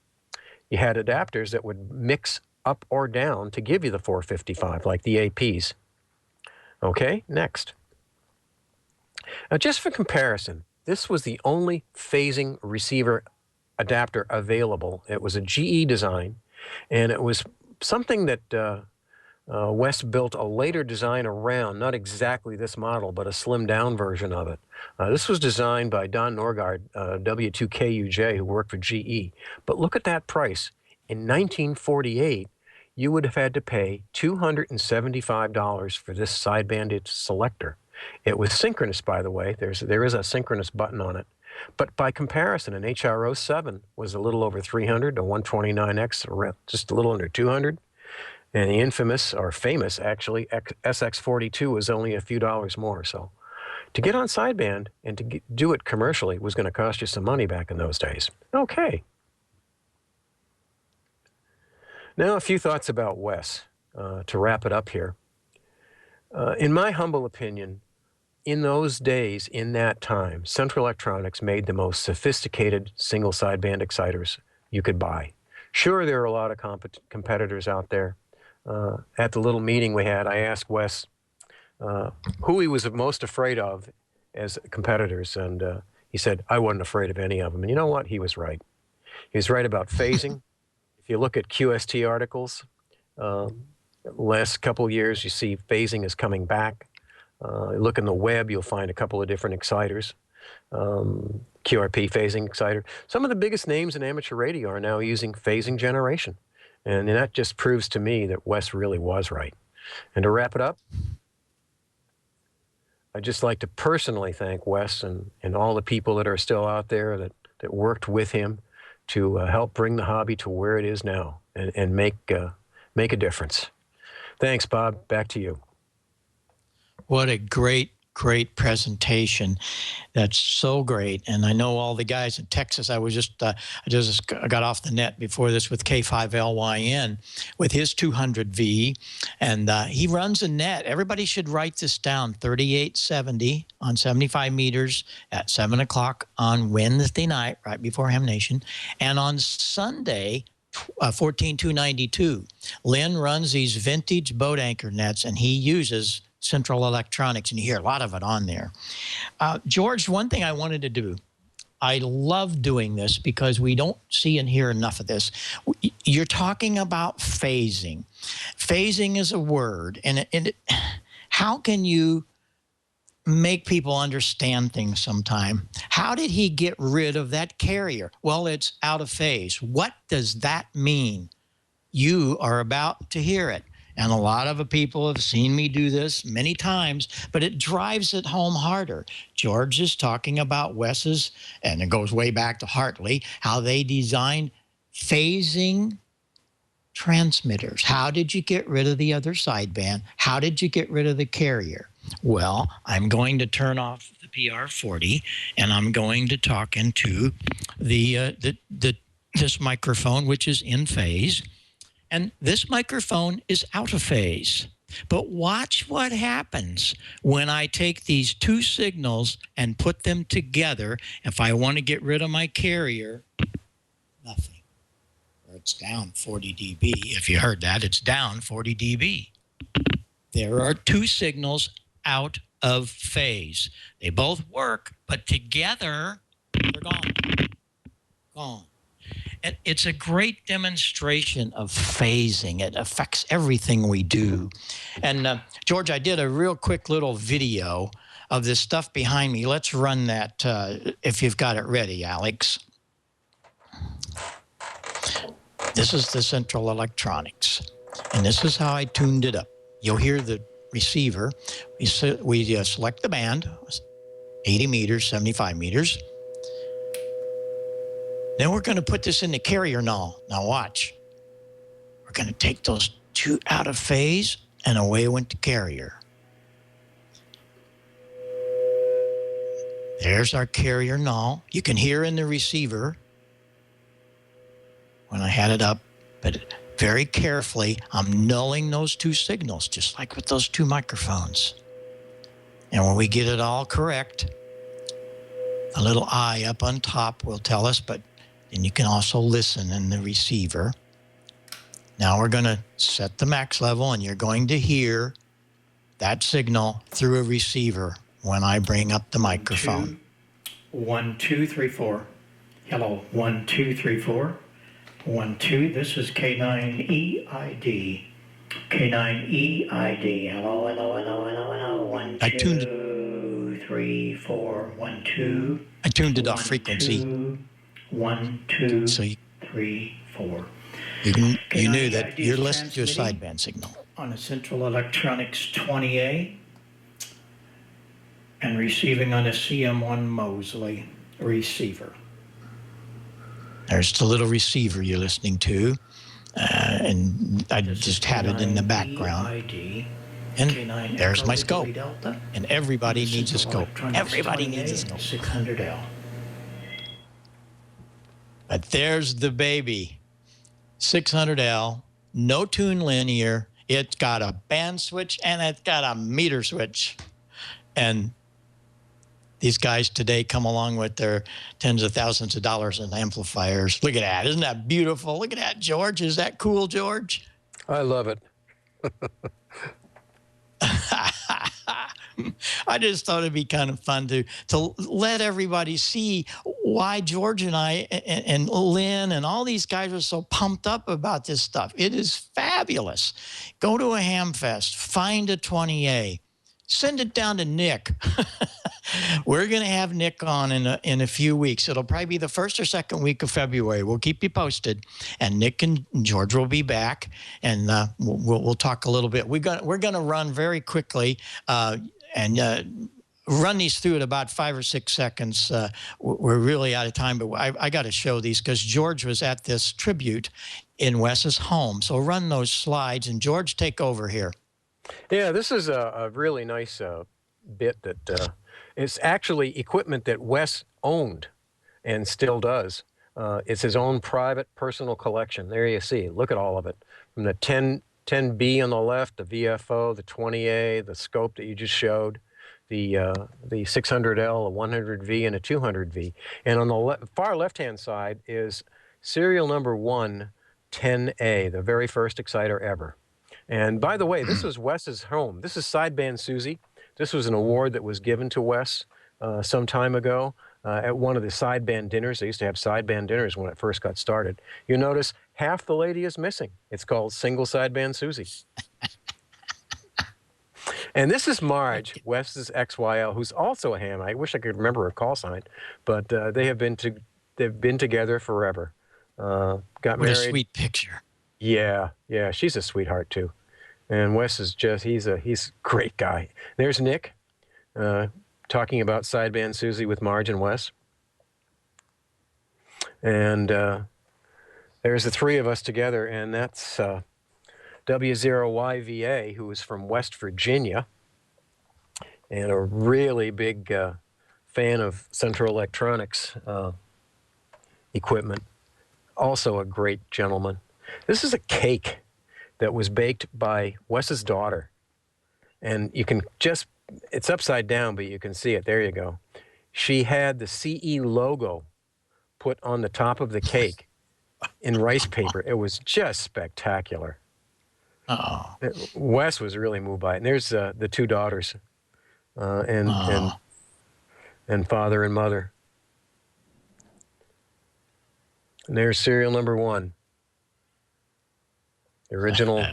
Speaker 14: you had adapters that would mix up or down to give you the 455, like the APs. Okay, next. Now, just for comparison, this was the only phasing receiver adapter available. It was a GE design, and it was something that Wes built a later design around, not exactly this model, but a slimmed down version of it. This was designed by Don Norgard, W2KUJ, who worked for GE. But look at that price. In 1948, you would have had to pay $275 for this sidebanded selector. It was synchronous, by the way. There is a synchronous button on it. But by comparison, an HRO7 was a little over 300, a 129X just a little under 200. And the infamous, or famous actually, SX42 was only a few dollars more. So to get on sideband and to do it commercially was going to cost you some money back in those days. Okay. Now a few thoughts about Wes to wrap it up here. In my humble opinion, in those days, in that time, Central Electronics made the most sophisticated single sideband exciters you could buy. Sure, there are a lot of competitors out there. At the little meeting we had, I asked Wes who he was most afraid of as competitors, and he said, I wasn't afraid of any of them. And you know what? He was right. He was right about phasing. If you look at QST articles, last couple of years, you see phasing is coming back. Look in the web, you'll find a couple of different exciters. QRP phasing exciter. Some of the biggest names in amateur radio are now using phasing generation. And that just proves to me that Wes really was right. And to wrap it up, I'd just like to personally thank Wes and all the people that are still out there that worked with him to help bring the hobby to where it is now and make a difference. Thanks, Bob. Back to you.
Speaker 5: What a great presentation. That's so great. And I know all the guys in Texas. I just got off the net before this with K5LYN with his 200V, and he runs a net. Everybody should write this down, 3870 on 75 meters at 7 o'clock on Wednesday night, right before Hamvention, and on Sunday, 14292. Lynn runs these vintage boat anchor nets, and he uses Central Electronics, and you hear a lot of it on there. George, one thing I wanted to do, I love doing this because we don't see and hear enough of this. You're talking about phasing. Phasing is a word, and how can you make people understand things sometime? How did he get rid of that carrier? Well, it's out of phase. What does that mean? You are about to hear it. And a lot of people have seen me do this many times, but it drives it home harder. George is talking about Wes's, and it goes way back to Hartley, how they designed phasing transmitters. How did you get rid of the other sideband? How did you get rid of the carrier? Well, I'm going to turn off the PR40, and I'm going to talk into this microphone, which is in phase. And this microphone is out of phase. But watch what happens when I take these two signals and put them together. If I want to get rid of my carrier, nothing. Or it's down 40 dB. If you heard that, it's down 40 dB. There are two signals out of phase. They both work, but together, they're gone. Gone. And it's a great demonstration of phasing. It affects everything we do. And George, I did a real quick little video of this stuff behind me. Let's run that if you've got it ready, Alex. This is the central electronics. And this is how I tuned it up. You'll hear the receiver. We select the band, 80 meters, 75 meters. Then we're going to put this in the carrier null. Now watch. We're going to take those two out of phase, and away went the carrier. There's our carrier null. You can hear in the receiver when I had it up, but very carefully, I'm nulling those two signals, just like with those two microphones. And when we get it all correct, a little eye up on top will tell us, but then you can also listen in the receiver. Now we're going to set the max level, and you're going to hear that signal through a receiver when I bring up the microphone.
Speaker 15: 1, 2, 3, 4. Hello, 1, 2, 3, 4. 1, 2, this is K9EID. K9EID. Hello, hello, hello, hello, hello. 1, 2, 3, 4. 1, 2.
Speaker 5: I tuned it off frequency.
Speaker 15: 1, 2,
Speaker 5: so
Speaker 15: 3, 4.
Speaker 5: You knew that you're listening to a sideband signal.
Speaker 15: On a Central Electronics 20A and receiving on a CM1 Mosley receiver.
Speaker 5: There's the little receiver you're listening to, and I just had it in the background. And there's my scope. And everybody needs a scope. Everybody needs a scope.
Speaker 15: 600L.
Speaker 5: But there's the baby. 600L, no tune linear. It's got a band switch and it's got a meter switch. And these guys today come along with their tens of thousands of dollars in amplifiers. Look at that. Isn't that beautiful? Look at that, George. Is that cool, George?
Speaker 14: I love it.
Speaker 5: I just thought it'd be kind of fun to let everybody see why George and I and Lynn and all these guys are so pumped up about this stuff. It is fabulous. Go to a ham fest, find a 20A, send it down to Nick. We're going to have Nick on in a few weeks. It'll probably be the first or second week of February. We'll keep you posted, and Nick and George will be back, and we'll talk a little bit. We're going to run very quickly and run these through at about 5 or 6 seconds. We're really out of time, but I got to show these because George was at this tribute in Wes's home. So run those slides, and George, take over here.
Speaker 14: Yeah, this is a really nice bit that it's actually equipment that Wes owned and still does. It's his own private personal collection. There you see. Look at all of it. From the 10B on the left, the VFO, the 20A, the scope that you just showed, the 600L, a 100V, and a 200V. And on the far left-hand side is serial number 110A, the very first exciter ever. And by the way, this was Wes's home. This is Sideband Susie. This was an award that was given to Wes some time ago at one of the sideband dinners. They used to have sideband dinners when it first got started. You notice half the lady is missing. It's called Single Sideband Susie. And this is Marge, Wes's XYL, who's also a ham. I wish I could remember her call sign, but they've been together forever. Got married.
Speaker 5: What a sweet picture.
Speaker 14: Yeah, she's a sweetheart too. And Wes is he's a great guy. There's Nick talking about Sideband Susie with Marge and Wes. And there's the three of us together, and that's W0YVA, who is from West Virginia, and a really big fan of Central Electronics equipment. Also a great gentleman. This is a cake that was baked by Wes's daughter And you can just, it's upside down, but you can see it. There you go. She had the CE logo put on the top of the cake in rice paper. It was just spectacular.
Speaker 5: Oh.
Speaker 14: Wes was really moved by it. And there's the two daughters, and father and mother. And there's serial number 1. The original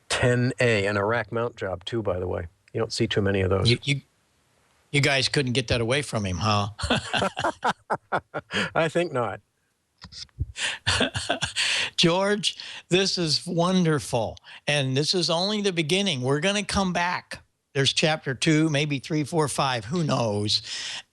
Speaker 14: 10A, and a rack mount job too, by the way. You don't see too many of those.
Speaker 5: You guys couldn't get that away from him, huh?
Speaker 14: I think not.
Speaker 5: George, this is wonderful. And this is only the beginning. We're going to come back. There's chapter 2, maybe 3, 4, 5, who knows?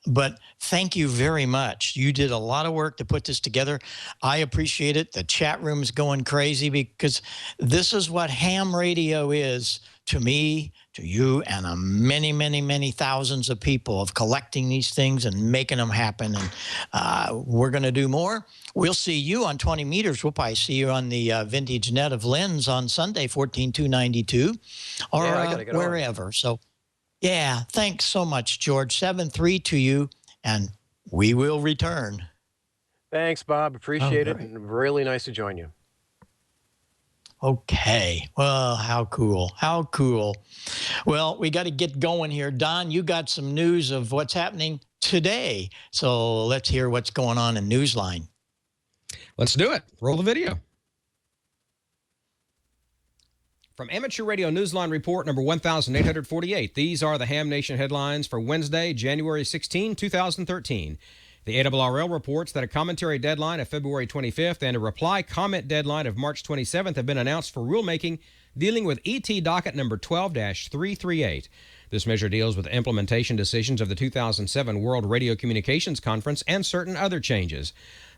Speaker 5: But thank you very much. You did a lot of work to put this together. I appreciate it. The chat room's going crazy because this is what ham radio is to me, to you, and many, many, many thousands of people of collecting these things and making them happen. And we're going to do more. We'll see you on 20 meters. We'll probably see you on the Vintage Net of Lens on Sunday, 14292, or wherever. So, yeah, thanks so much, George. 7-3 to you, and we will return.
Speaker 14: Thanks, Bob. Appreciate it, and really nice to join you.
Speaker 5: Okay. Well, how cool. How cool. Well, we got to get going here. Don, you got some news of what's happening today. So let's hear what's going on in Newsline.
Speaker 7: Let's do it. Roll the video. From Amateur Radio Newsline Report number 1848, these are the Ham Nation headlines for Wednesday, January 16, 2013. The ARRL reports that a commentary deadline of February 25th and a reply comment deadline of March 27th have been announced for rulemaking dealing with ET docket number 12-338. This measure deals with implementation decisions of the 2007 World Radio Communications Conference and certain other changes.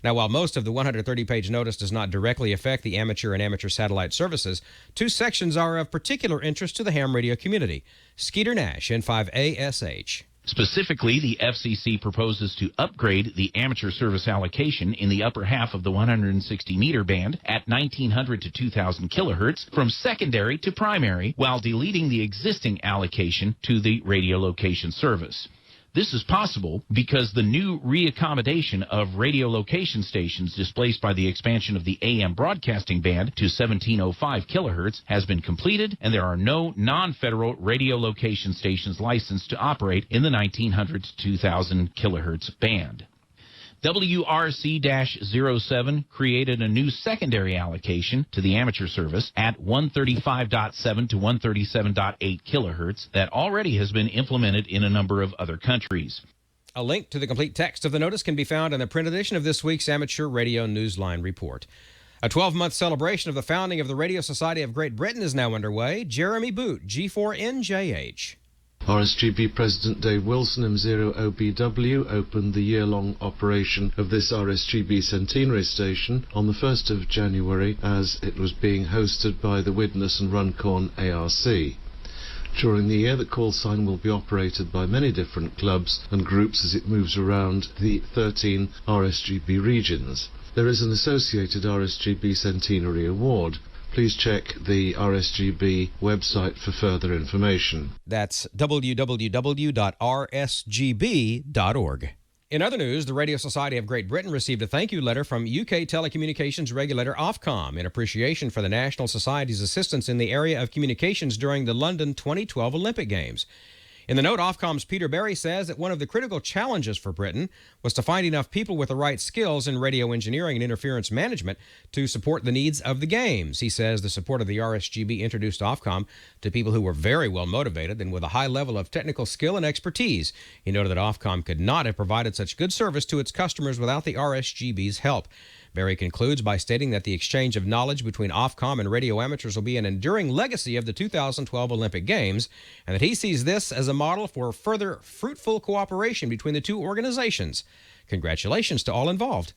Speaker 7: Now, while most of the 130-page notice does not directly affect the amateur and amateur satellite services, 2 sections are of particular interest to the ham radio community. Skeeter Nash, N5ASH.
Speaker 16: Specifically, the FCC proposes to upgrade the amateur service allocation in the upper half of the 160-meter band at 1900 to 2000 kilohertz from secondary to primary, while deleting the existing allocation to the radio location service. This is possible because the new reaccommodation of radio location stations displaced by the expansion of the AM broadcasting band to 1705 kilohertz has been completed, and there are no non-federal radio location stations licensed to operate in the 1900 to 2000 kilohertz band. WRC-07 created a new secondary allocation to the amateur service at 135.7 to 137.8 kilohertz that already has been implemented in a number of other countries.
Speaker 7: A link to the complete text of the notice can be found in the print edition of this week's Amateur Radio Newsline Report. A 12-month celebration of the founding of the Radio Society of Great Britain is now underway. Jeremy Boot, G4NJH.
Speaker 17: RSGB President Dave Wilson, M0OBW, opened the year-long operation of this RSGB centenary station on the 1st of January as it was being hosted by the Widnes and Runcorn ARC. During the year, the call sign will be operated by many different clubs and groups as it moves around the 13 RSGB regions. There is an associated RSGB Centenary Award. Please check the RSGB website for further information.
Speaker 7: That's www.rsgb.org. In other news, the Radio Society of Great Britain received a thank you letter from UK telecommunications regulator Ofcom in appreciation for the National Society's assistance in the area of communications during the London 2012 Olympic Games. In the note, Ofcom's Peter Berry says that one of the critical challenges for Britain was to find enough people with the right skills in radio engineering and interference management to support the needs of the games. He says the support of the RSGB introduced Ofcom to people who were very well motivated and with a high level of technical skill and expertise. He noted that Ofcom could not have provided such good service to its customers without the RSGB's help. Berry concludes by stating that the exchange of knowledge between Ofcom and radio amateurs will be an enduring legacy of the 2012 Olympic Games, and that he sees this as a model for further fruitful cooperation between the two organizations. Congratulations to all involved.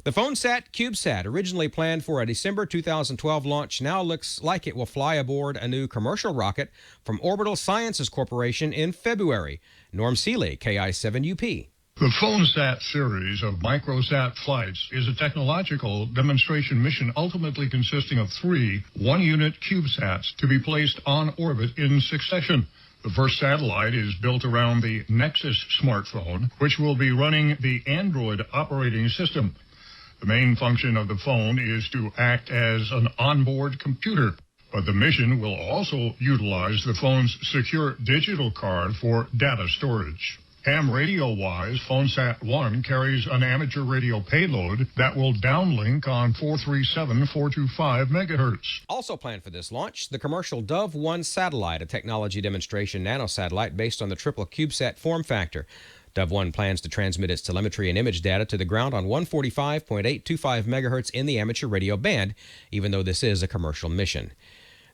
Speaker 7: The PhoneSat CubeSat, originally planned for a December 2012 launch, now looks like it will fly aboard a new commercial rocket from Orbital Sciences Corporation in February. Norm Seeley, KI7UP.
Speaker 18: The PhoneSat series of microsat flights is a technological demonstration mission ultimately consisting of 3 one-unit CubeSats to be placed on orbit in succession. The first satellite is built around the Nexus smartphone, which will be running the Android operating system. The main function of the phone is to act as an onboard computer, but the mission will also utilize the phone's secure digital card for data storage. Ham radio-wise, PhoneSat 1 carries an amateur radio payload that will downlink on 437-425 megahertz.
Speaker 7: Also planned for this launch, the commercial Dove 1 satellite, a technology demonstration nanosatellite based on the triple CubeSat form factor. Dove 1 plans to transmit its telemetry and image data to the ground on 145.825 megahertz in the amateur radio band, even though this is a commercial mission.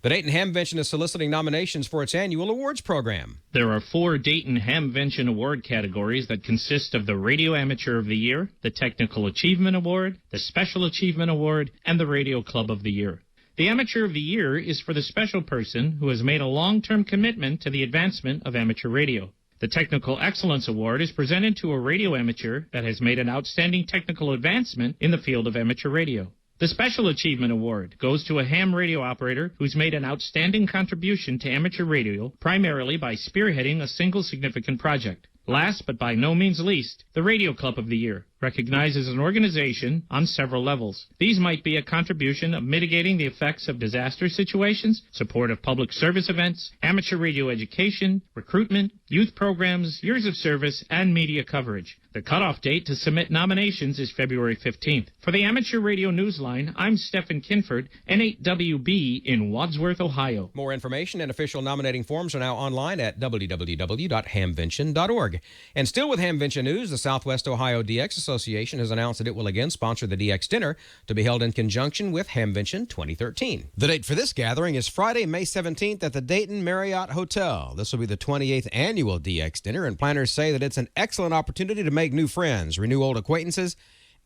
Speaker 7: The Dayton Hamvention is soliciting nominations for its annual awards program.
Speaker 19: There are 4 Dayton Hamvention Award categories that consist of the Radio Amateur of the Year, the Technical Achievement Award, the Special Achievement Award, and the Radio Club of the Year. The Amateur of the Year is for the special person who has made a long-term commitment to the advancement of amateur radio. The Technical Excellence Award is presented to a radio amateur that has made an outstanding technical advancement in the field of amateur radio. The Special Achievement Award goes to a ham radio operator who's made an outstanding contribution to amateur radio, primarily by spearheading a single significant project. Last, but by no means least, the Radio Club of the Year recognizes an organization on several levels. These might be a contribution of mitigating the effects of disaster situations, support of public service events, amateur radio education, recruitment, youth programs, years of service, and media coverage. The cutoff date to submit nominations is February 15th. For the Amateur Radio Newsline, I'm Stephen Kinford, N8WB in Wadsworth, Ohio.
Speaker 7: More information and official nominating forms are now online at www.hamvention.org. And still with Hamvention news, the Southwest Ohio DX Association has announced that it will again sponsor the DX Dinner to be held in conjunction with Hamvention 2013. The date for this gathering is Friday, May 17th at the Dayton Marriott Hotel. This will be the 28th annual DX Dinner, and planners say that it's an excellent opportunity to make new friends, renew old acquaintances,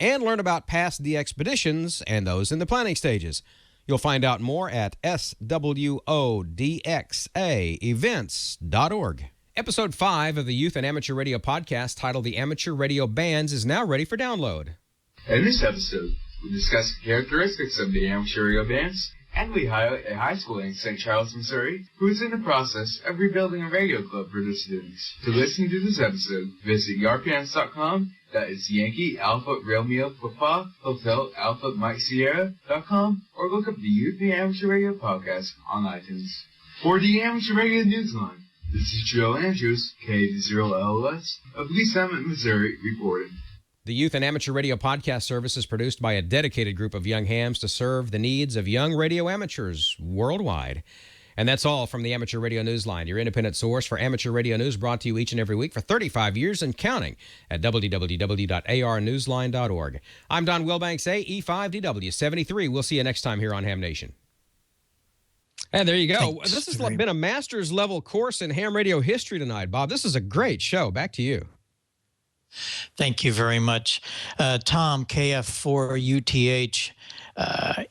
Speaker 7: and learn about past DXpeditions and those in the planning stages. You'll find out more at swodxaevents.org. Episode 5 of the Youth and Amateur Radio podcast, titled The Amateur Radio Bands, is now ready for download.
Speaker 20: In this episode, we discuss the characteristics of the amateur radio bands, and we highlight a high school in St. Charles, Missouri, who is in the process of rebuilding a radio club for their students. To listen to this episode, visit yarpants.com, that is Yankee Alpha Romeo Papa Hotel Alpha Mike Sierra.com, or look up the Youth and Amateur Radio podcast on iTunes. For the Amateur Radio Newsline, this is Joe Andrews, K0LS, of Lee Summit, Missouri, reporting.
Speaker 7: The Youth and Amateur Radio podcast service is produced by a dedicated group of young hams to serve the needs of young radio amateurs worldwide. And that's all from the Amateur Radio Newsline, your independent source for amateur radio news, brought to you each and every week for 35 years and counting at www.arnewsline.org. I'm Don Wilbanks, AE5DW73. We'll see you next time here on Ham Nation. And there you go.
Speaker 5: Thanks.
Speaker 7: This has been a master's level course in ham radio history tonight, Bob. This is a great show. Back to you.
Speaker 5: Thank you very much. Tom, KF4UTH,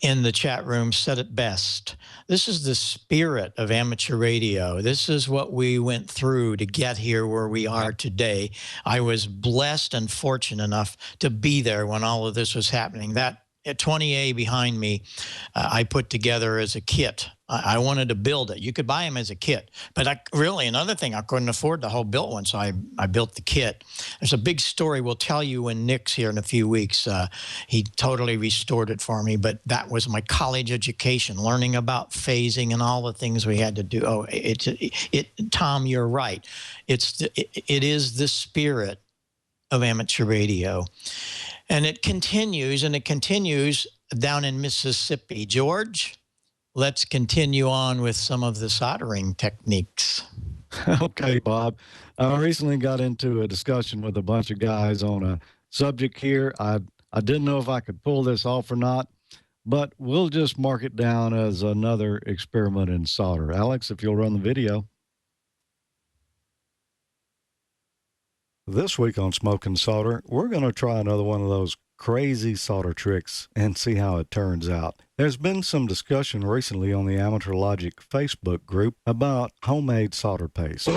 Speaker 5: in the chat room said it best. This is the spirit of amateur radio. This is what we went through to get here where we are today. I was blessed and fortunate enough to be there when all of this was happening. That 20A behind me, I put together as a kit. I wanted to build it. You could buy them as a kit. But really, another thing, I couldn't afford the whole built one, so I built the kit. There's a big story we'll tell you when Nick's here in a few weeks. He totally restored it for me, but that was my college education, learning about phasing and all the things we had to do. Oh, Tom, you're right. It is the spirit of amateur radio. And it continues down in Mississippi. George, let's continue on with some of the soldering techniques.
Speaker 6: Okay, Bob. I recently got into a discussion with a bunch of guys on a subject here. I didn't know if I could pull this off or not, but we'll just mark it down as another experiment in solder. Alex, if you'll run the video. This week on Smoke and Solder, we're going to try another one of those crazy solder tricks and see how it turns out. There's been some discussion recently on the Amateur Logic Facebook group about homemade solder paste.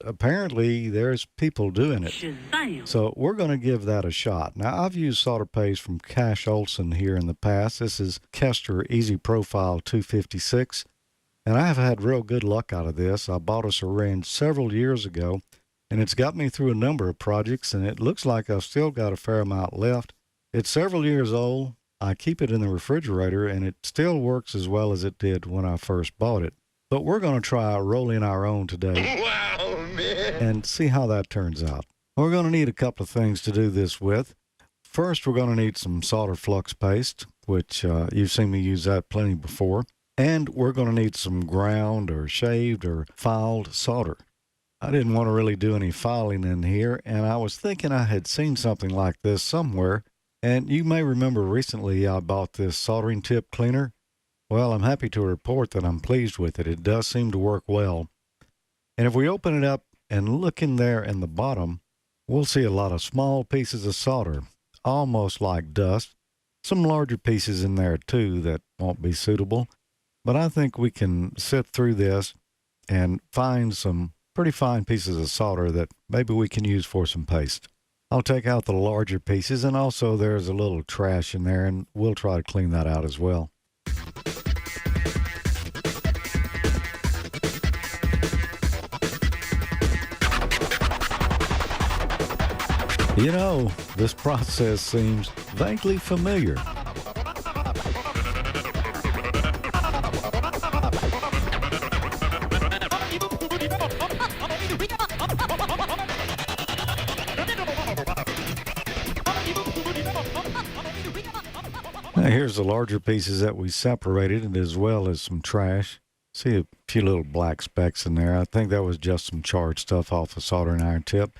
Speaker 6: apparently there's people doing it. So we're going to give that a shot. Now, I've used solder paste from Cash Olson here in the past. This is Kester Easy Profile 256, and I have had real good luck out of this. I bought a syringe several years ago, and it's got me through a number of projects, and it looks like I've still got a fair amount left. It's several years old. I keep it in the refrigerator, and it still works as well as it did when I first bought it. But we're going to try rolling our own today. Wow, man. And see how that turns out. We're going to need a couple of things to do this with. First, we're going to need some solder flux paste, which you've seen me use that plenty before. And we're going to need some ground or shaved or filed solder. I didn't want to really do any filing in here, and I was thinking I had seen something like this somewhere. And you may remember recently I bought this soldering tip cleaner. Well, I'm happy to report that I'm pleased with it. It does seem to work well. And if we open it up and look in there in the bottom, we'll see a lot of small pieces of solder, almost like dust. Some larger pieces in there too that won't be suitable. But I think we can sift through this and find some pretty fine pieces of solder that maybe we can use for some paste. I'll take out the larger pieces, and also there's a little trash in there, and we'll try to clean that out as well. You know, this process seems vaguely familiar. Now here's the larger pieces that we separated, and as well as some trash. See a few little black specks in there. I think that was just some charred stuff off a soldering iron tip.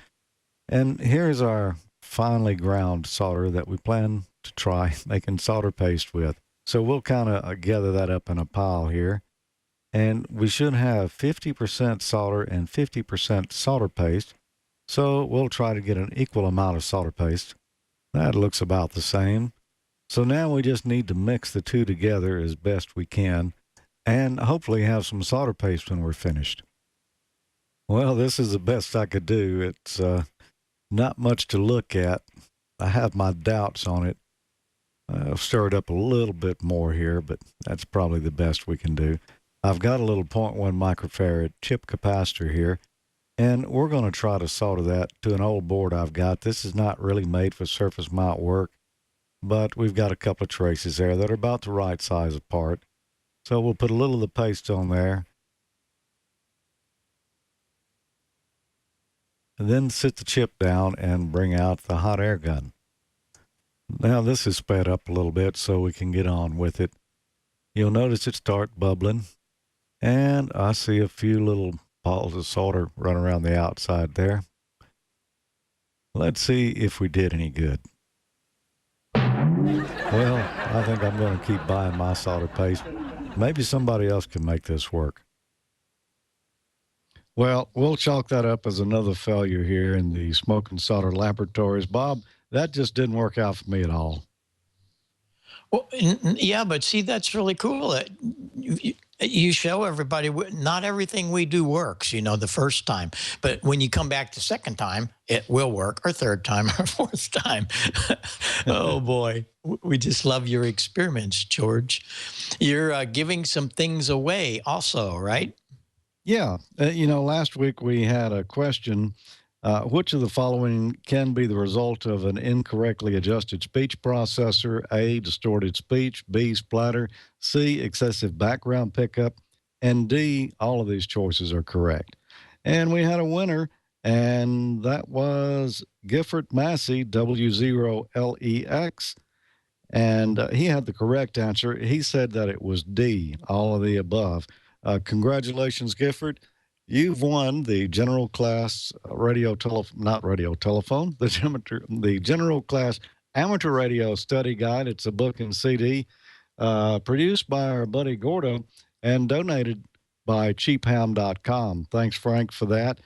Speaker 6: And here's our finely ground solder that we plan to try making solder paste with. So we'll kind of gather that up in a pile here. And we should have 50% solder and 50% solder paste. So we'll try to get an equal amount of solder paste. That looks about the same. So now we just need to mix the two together as best we can and hopefully have some solder paste when we're finished. Well, this is the best I could do. It's not much to look at. I have my doubts on it. I've stirred up a little bit more here, but that's probably the best we can do. I've got a little 0.1 microfarad chip capacitor here, and we're going to try to solder that to an old board I've got. This is not really made for surface mount work, but we've got a couple of traces there that are about the right size apart. So we'll put a little of the paste on there, and then sit the chip down and bring out the hot air gun. Now this is sped up a little bit so we can get on with it. You'll notice it start bubbling, and I see a few little balls of solder run around the outside there. Let's see if we did any good. Well, I think I'm going to keep buying my solder paste. Maybe somebody else can make this work. Well, we'll chalk that up as another failure here in the Smoke and Solder Laboratories. Bob, that just didn't work out for me at all.
Speaker 5: Well, yeah, but see, that's really cool. You show everybody not everything we do works, you know, the first time. But when you come back the second time, it will work, or third time, or fourth time. Oh, boy. We just love your experiments, George. You're giving some things away also, right?
Speaker 6: Yeah. You know, last week we had a question. Which of the following can be the result of an incorrectly adjusted speech processor? A, distorted speech, B, splatter, C, excessive background pickup, and D, all of these choices are correct. And we had a winner, and that was Gifford Massey, W0LEX, and he had the correct answer. He said that it was D, all of the above. Congratulations, Gifford. You've won the general class the general class amateur radio study guide. It's a book and CD produced by our buddy Gordo and donated by cheapham.com. Thanks, Frank, for that.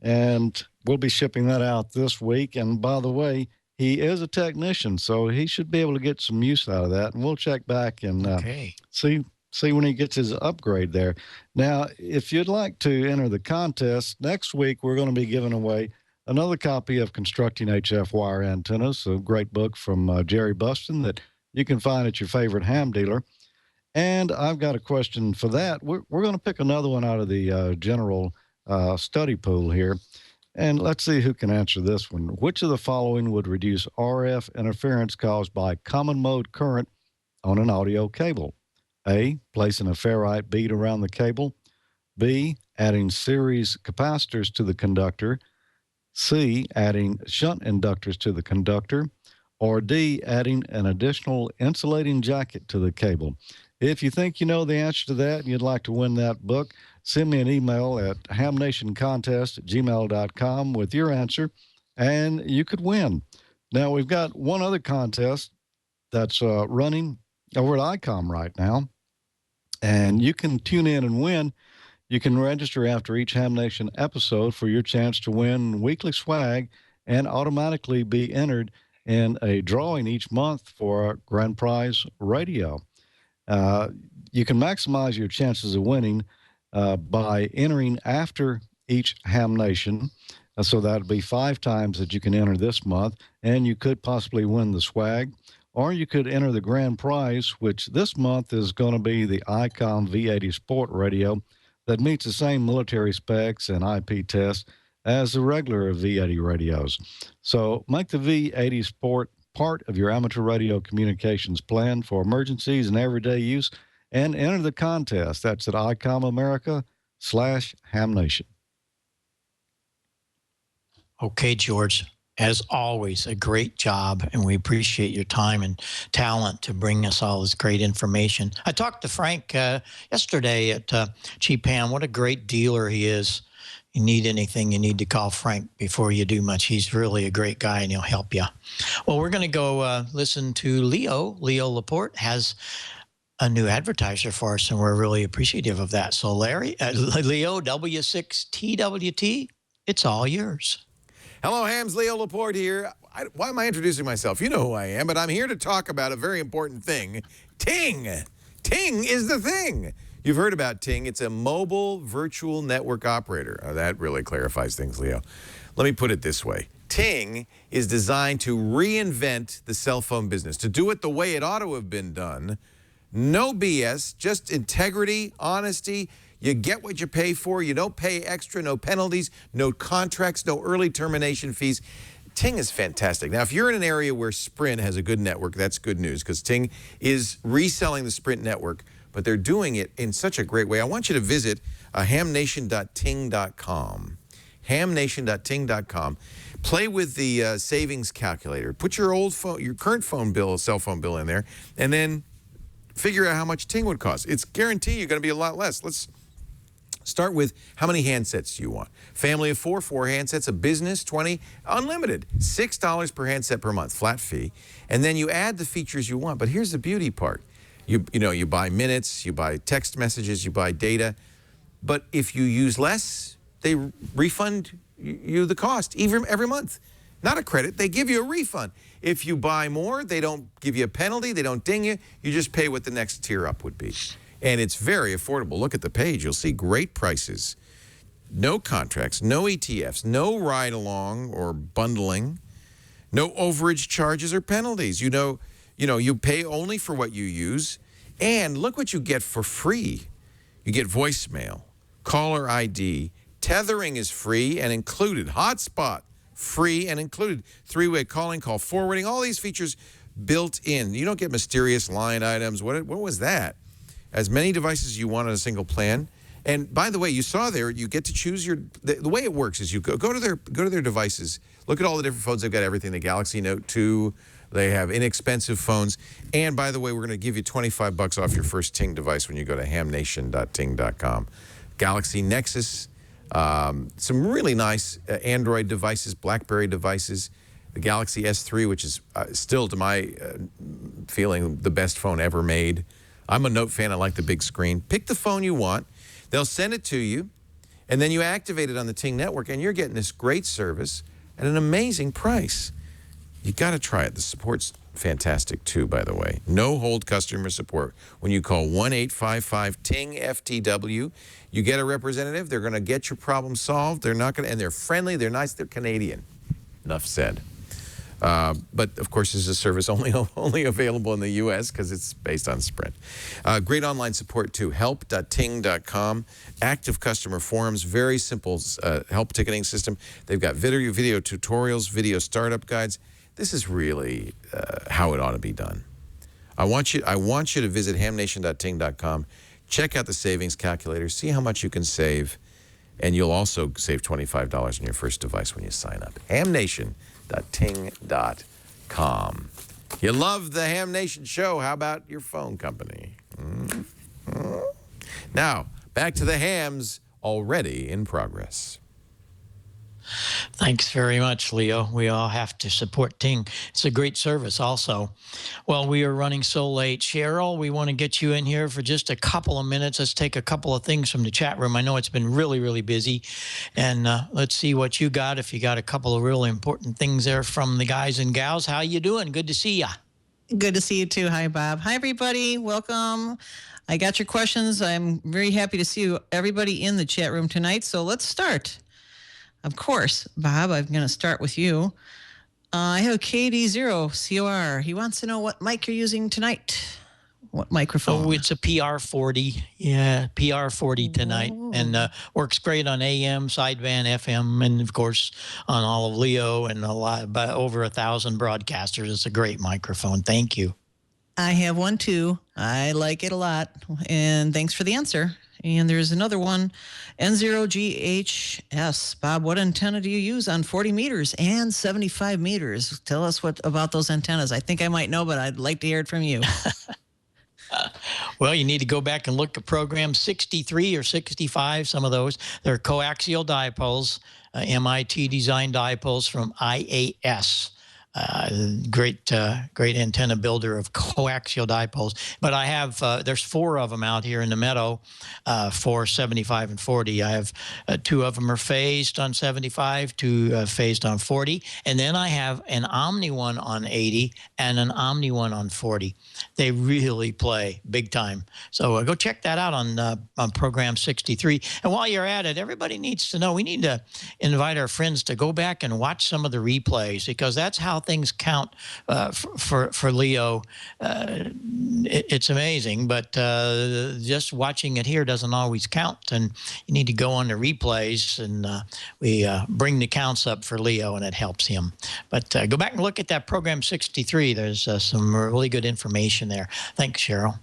Speaker 6: And we'll be shipping that out this week. And by the way, he is a technician, so he should be able to get some use out of that. And we'll check back and see see when he gets his upgrade there. Now, if you'd like to enter the contest, next week we're going to be giving away another copy of Constructing HF Wire Antennas, a great book from Jerry Buston that you can find at your favorite ham dealer. And I've got a question for that. We're going to pick another one out of the general study pool here. And let's see who can answer this one. Which of the following would reduce RF interference caused by common mode current on an audio cable? A, placing a ferrite bead around the cable. B, adding series capacitors to the conductor. C, adding shunt inductors to the conductor. Or D, adding an additional insulating jacket to the cable. If you think you know the answer to that and you'd like to win that book, send me an email at hamnationcontest@gmail.com with your answer, and you could win. Now, we've got one other contest that's running over at Icom right now, and you can tune in and win. You can register after each Ham Nation episode for your chance to win weekly swag and automatically be entered in a drawing each month for a grand prize radio. You can maximize your chances of winning by entering after each Ham Nation. So that would be 5 times that you can enter this month, and you could possibly win the swag. Or you could enter the grand prize, which this month is going to be the Icom V80 Sport radio that meets the same military specs and IP tests as the regular V80 radios. So make the V80 Sport part of your amateur radio communications plan for emergencies and everyday use, and enter the contest. That's at ICOMAmerica/HamNation.
Speaker 5: Okay, George, as always, a great job, and we appreciate your time and talent to bring us all this great information. I talked to Frank yesterday at Cheap Ham. What a great dealer he is. You need anything, you need to call Frank before you do much. He's really a great guy, and he'll help you. Well, we're going to go listen to Leo. Leo Laporte has a new advertiser for us, and we're really appreciative of that. So, Leo, W6TWT, it's all yours.
Speaker 4: Hello, Hams. Leo Laporte here. Why am I introducing myself? You know who I am, but I'm here to talk about a very important thing. Ting. Ting is the thing. You've heard about Ting. It's a mobile virtual network operator. Oh, that really clarifies things, Leo. Let me put it this way. Ting is designed to reinvent the cell phone business, to do it the way it ought to have been done. No BS, just integrity, honesty. You get what you pay for. You don't pay extra, no penalties, no contracts, no early termination fees. Ting is fantastic. Now, if you're in an area where Sprint has a good network, that's good news, because Ting is reselling the Sprint network, but they're doing it in such a great way. I want you to visit hamnation.ting.com. hamnation.ting.com. Play with the savings calculator. Put your old phone, your current phone bill, cell phone bill in there, and then figure out how much Ting would cost. It's guaranteed you're going to be a lot less. Let's start with how many handsets do you want? Family of 4 handsets, a business, 20, unlimited. $6 per handset per month, flat fee. And then you add the features you want. But here's the beauty part. You buy minutes, you buy text messages, you buy data. But if you use less, they refund you the cost every month. Not a credit, they give you a refund. If you buy more, they don't give you a penalty, they don't ding you. You just pay what the next tier up would be. And it's very affordable. Look at the page. You'll see great prices. No contracts, no ETFs, no ride-along or bundling, no overage charges or penalties. You pay only for what you use. And look what you get for free. You get voicemail, caller ID, tethering is free and included, hotspot, free and included, 3-way calling, call forwarding, all these features built in. You don't get mysterious line items. What was that? As many devices as you want on a single plan. And by the way, you saw there, you get to choose the way it works is you go to their devices, look at all the different phones. They've got everything, the Galaxy Note 2, they have inexpensive phones. And by the way, we're going to give you $25 off your first Ting device when you go to hamnation.ting.com. Galaxy Nexus, some really nice Android devices, BlackBerry devices, the Galaxy S3, which is still, to my feeling, the best phone ever made. I'm a Note fan. I like the big screen. Pick the phone you want. They'll send it to you, and then you activate it on the Ting network, and you're getting this great service at an amazing price. You got to try it. The support's fantastic too, by the way. No hold customer support. When you call 1-855-TING-FTW, you get a representative. They're going to get your problem solved. They're not going to, and they're friendly. They're nice. They're Canadian. Enough said. But of course, this is a service only available in the U.S. because it's based on Sprint. Great online support too. Help.ting.com. Active customer forums. Very simple help ticketing system. They've got video tutorials, video startup guides. This is really how it ought to be done. I want you to visit hamnation.ting.com. Check out the savings calculator. See how much you can save, and you'll also save $25 on your first device when you sign up. hamnation.ting.com. You love the Ham Nation show. How about your phone company? Now, back to the hams already in progress.
Speaker 5: Thanks very much, Leo. We all have to support Ting. It's a great service also. Well, we are running so late. Cheryl, we want to get you in here for just a couple of minutes. Let's take a couple of things from the chat room. I know it's been really, really busy. And let's see what you got. If you got a couple of really important things there from the guys and gals. How you doing? Good to see ya.
Speaker 21: Good to see you too. Hi, Bob. Hi, everybody. Welcome. I got your questions. I'm very happy to see everybody in the chat room tonight. So let's start. Of course, Bob, I'm going to start with you. I have KD0COR. He wants to know what mic you're using tonight. What microphone?
Speaker 5: Oh, it's a PR40. Yeah, PR40 tonight. And works great on AM, sideband, FM, and, of course, on all of Leo and over 1,000 broadcasters. It's a great microphone. Thank you.
Speaker 21: I have one, too. I like it a lot. And thanks for the answer. And there's another one, N0GHS. Bob, what antenna do you use on 40 meters and 75 meters? Tell us about those antennas. I think I might know, but I'd like to hear it from you.
Speaker 5: Well, you need to go back and look at program 63 or 65, some of those. They're coaxial dipoles, MIT designed dipoles from IAS. Great antenna builder of coaxial dipoles. But I have, there's 4 of them out here in the meadow for 75 and 40. I have 2 of them are phased on 75, 2 phased on 40. And then I have an Omni one on 80 and an Omni one on 40. They really play big time. So go check that out on program 63. And while you're at it, everybody needs to know, we need to invite our friends to go back and watch some of the replays, because that's how things count for Leo. It's amazing, but just watching it here doesn't always count, and you need to go on the replays, and we bring the counts up for Leo, and it helps him. But go back and look at that program 63. There's some really good information there. Thanks, Cheryl.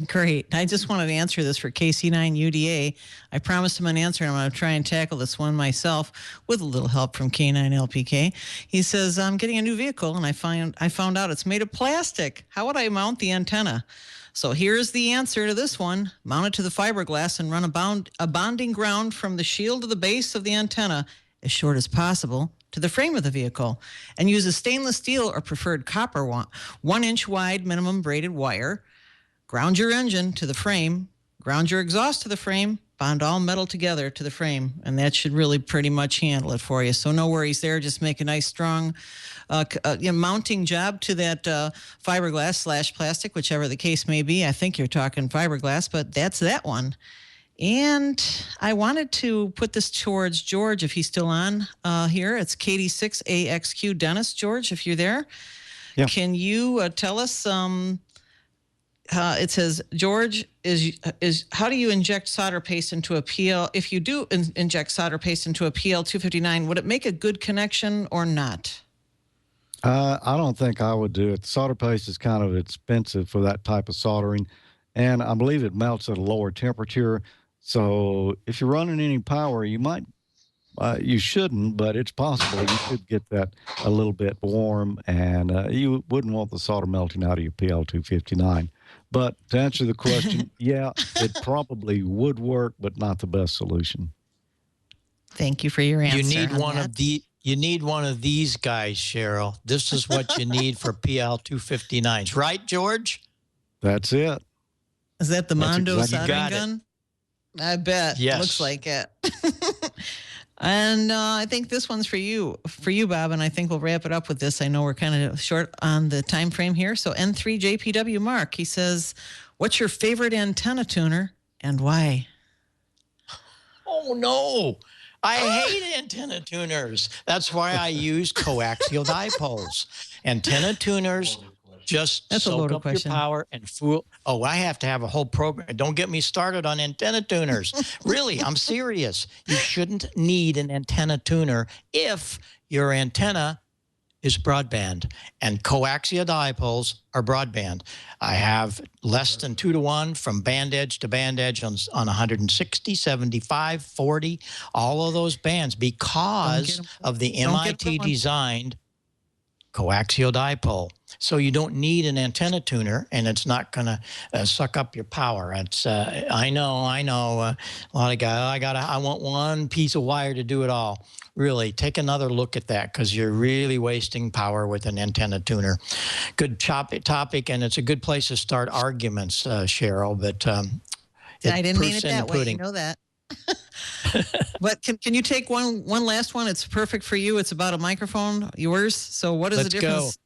Speaker 21: Great. I just wanted to answer this for KC9UDA. I promised him an answer, and I'm going to try and tackle this one myself with a little help from K9LPK. He says, I'm getting a new vehicle, and I found out it's made of plastic. How would I mount the antenna? So here's the answer to this one. Mount it to the fiberglass and run a bonding ground from the shield to the base of the antenna, as short as possible, to the frame of the vehicle, and use a stainless steel or preferred copper 1-inch wide minimum braided wire. Ground your engine to the frame, ground your exhaust to the frame, bond all metal together to the frame, and that should really pretty much handle it for you. So no worries there. Just make a nice, strong mounting job to that fiberglass / plastic, whichever the case may be. I think you're talking fiberglass, but that's that one. And I wanted to put this towards George, if he's still on here. It's KD6AXQ Dennis. George, if you're there, yeah. Can you tell us... it says, George, is how do you inject solder paste into a PL? If you do inject solder paste into a PL259, would it make a good connection or not?
Speaker 6: I don't think I would do it. Solder paste is kind of expensive for that type of soldering, and I believe it melts at a lower temperature. So if you're running any power, you might, you shouldn't, but it's possible you could get that a little bit warm, and you wouldn't want the solder melting out of your PL259. But to answer the question, yeah, it probably would work, but not the best solution.
Speaker 21: Thank you for your answer.
Speaker 5: You need one of these guys, Cheryl. This is what you need for PL259s, right, George?
Speaker 6: That's it.
Speaker 21: Is that the Mondo
Speaker 6: exactly
Speaker 21: soldering gun? I bet.
Speaker 5: Yes.
Speaker 21: Looks like it. And I think this one's for you, Bob, and I think we'll wrap it up with this. I know we're kind of short on the time frame here. So N3JPW Mark, he says, what's your favorite antenna tuner and why?
Speaker 5: Oh, no. I hate antenna tuners. That's why I use coaxial dipoles. Antenna tuners just soak up your power and fool. Oh, I have to have a whole program. Don't get me started on antenna tuners. Really, I'm serious. You shouldn't need an antenna tuner if your antenna is broadband, and coaxial dipoles are broadband. I have less than 2 to 1 from band edge to band edge on 160, 75, 40, all of those bands because of the MIT designed coaxial dipole. So you don't need an antenna tuner, and it's not going to suck up your power. It's I know a lot of guys. I want one piece of wire to do it all. Really, take another look at that because you're really wasting power with an antenna tuner. Good topic, and it's a good place to start arguments, Cheryl. But
Speaker 21: I didn't mean it that way. You know that. But can you take one last one? It's perfect for you. It's about a microphone, yours. So what is the difference?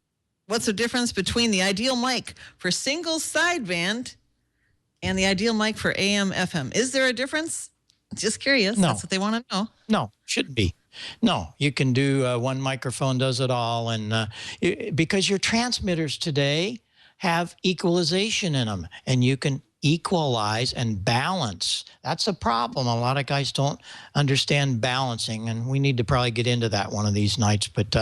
Speaker 21: What's the difference between the ideal mic for single sideband and the ideal mic for AM, FM? Is there a difference? Just curious.
Speaker 5: No.
Speaker 21: That's what they want to know.
Speaker 5: No, shouldn't be. No, you can do one microphone does it all. And because your transmitters today have equalization in them, and you can equalize and balance. That's a problem. A lot of guys don't understand balancing, and we need to probably get into that one of these nights. But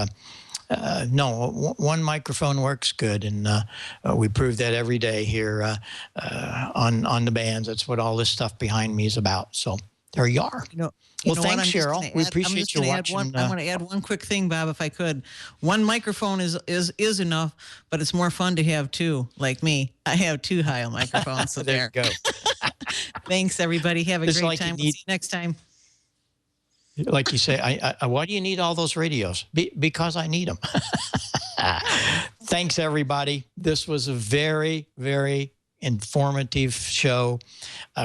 Speaker 5: no, one microphone works good, and we prove that every day here on the bands. That's what all this stuff behind me is about. So there you are.
Speaker 21: Well,
Speaker 5: thanks, Cheryl. We appreciate you watching.
Speaker 21: I want to add one quick thing, Bob, if I could. One microphone is enough, but it's more fun to have two, like me. I have two Heil microphones. So
Speaker 5: there you go.
Speaker 21: Thanks, everybody. Have a great time. We'll see you next time.
Speaker 5: Like you say, why do you need all those radios? Because I need them. Thanks, everybody. This was a very, very informative show.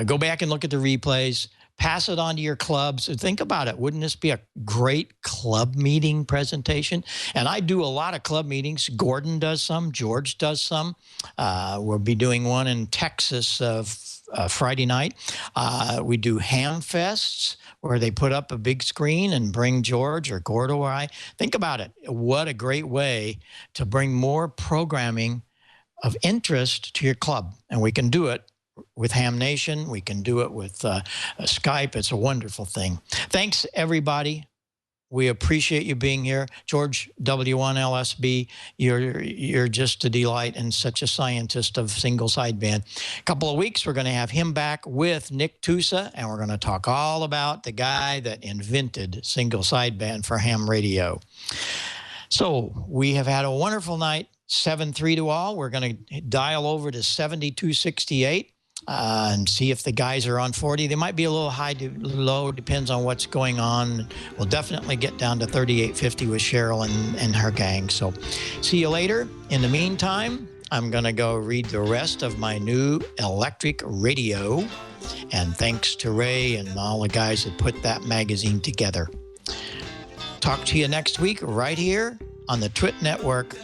Speaker 5: Go back and look at the replays. Pass it on to your clubs. Think about it. Wouldn't this be a great club meeting presentation? And I do a lot of club meetings. Gordon does some. George does some. We'll be doing one in Texas Friday night. We do ham fests where they put up a big screen and bring George or Gordo or I. Think about it. What a great way to bring more programming of interest to your club. And we can do it with Ham Nation. We can do it with Skype. It's a wonderful thing. Thanks, everybody. We appreciate you being here. George W1LSB, you're just a delight and such a scientist of single sideband. A couple of weeks, we're going to have him back with Nick Tusa, and we're going to talk all about the guy that invented single sideband for ham radio. So we have had a wonderful night. 7-3 to all. We're going to dial over to 7268 and see if the guys are on 40. They might be a little high to low, depends on what's going on. We'll definitely get down to 3850 with Cheryl and her gang. So see you later. In the meantime, I'm going to go read the rest of my new electric radio. And thanks to Ray and all the guys that put that magazine together. Talk to you next week right here on the Twit Network.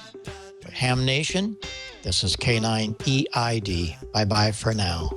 Speaker 5: Ham Nation, this is K9EID. Bye-bye for now.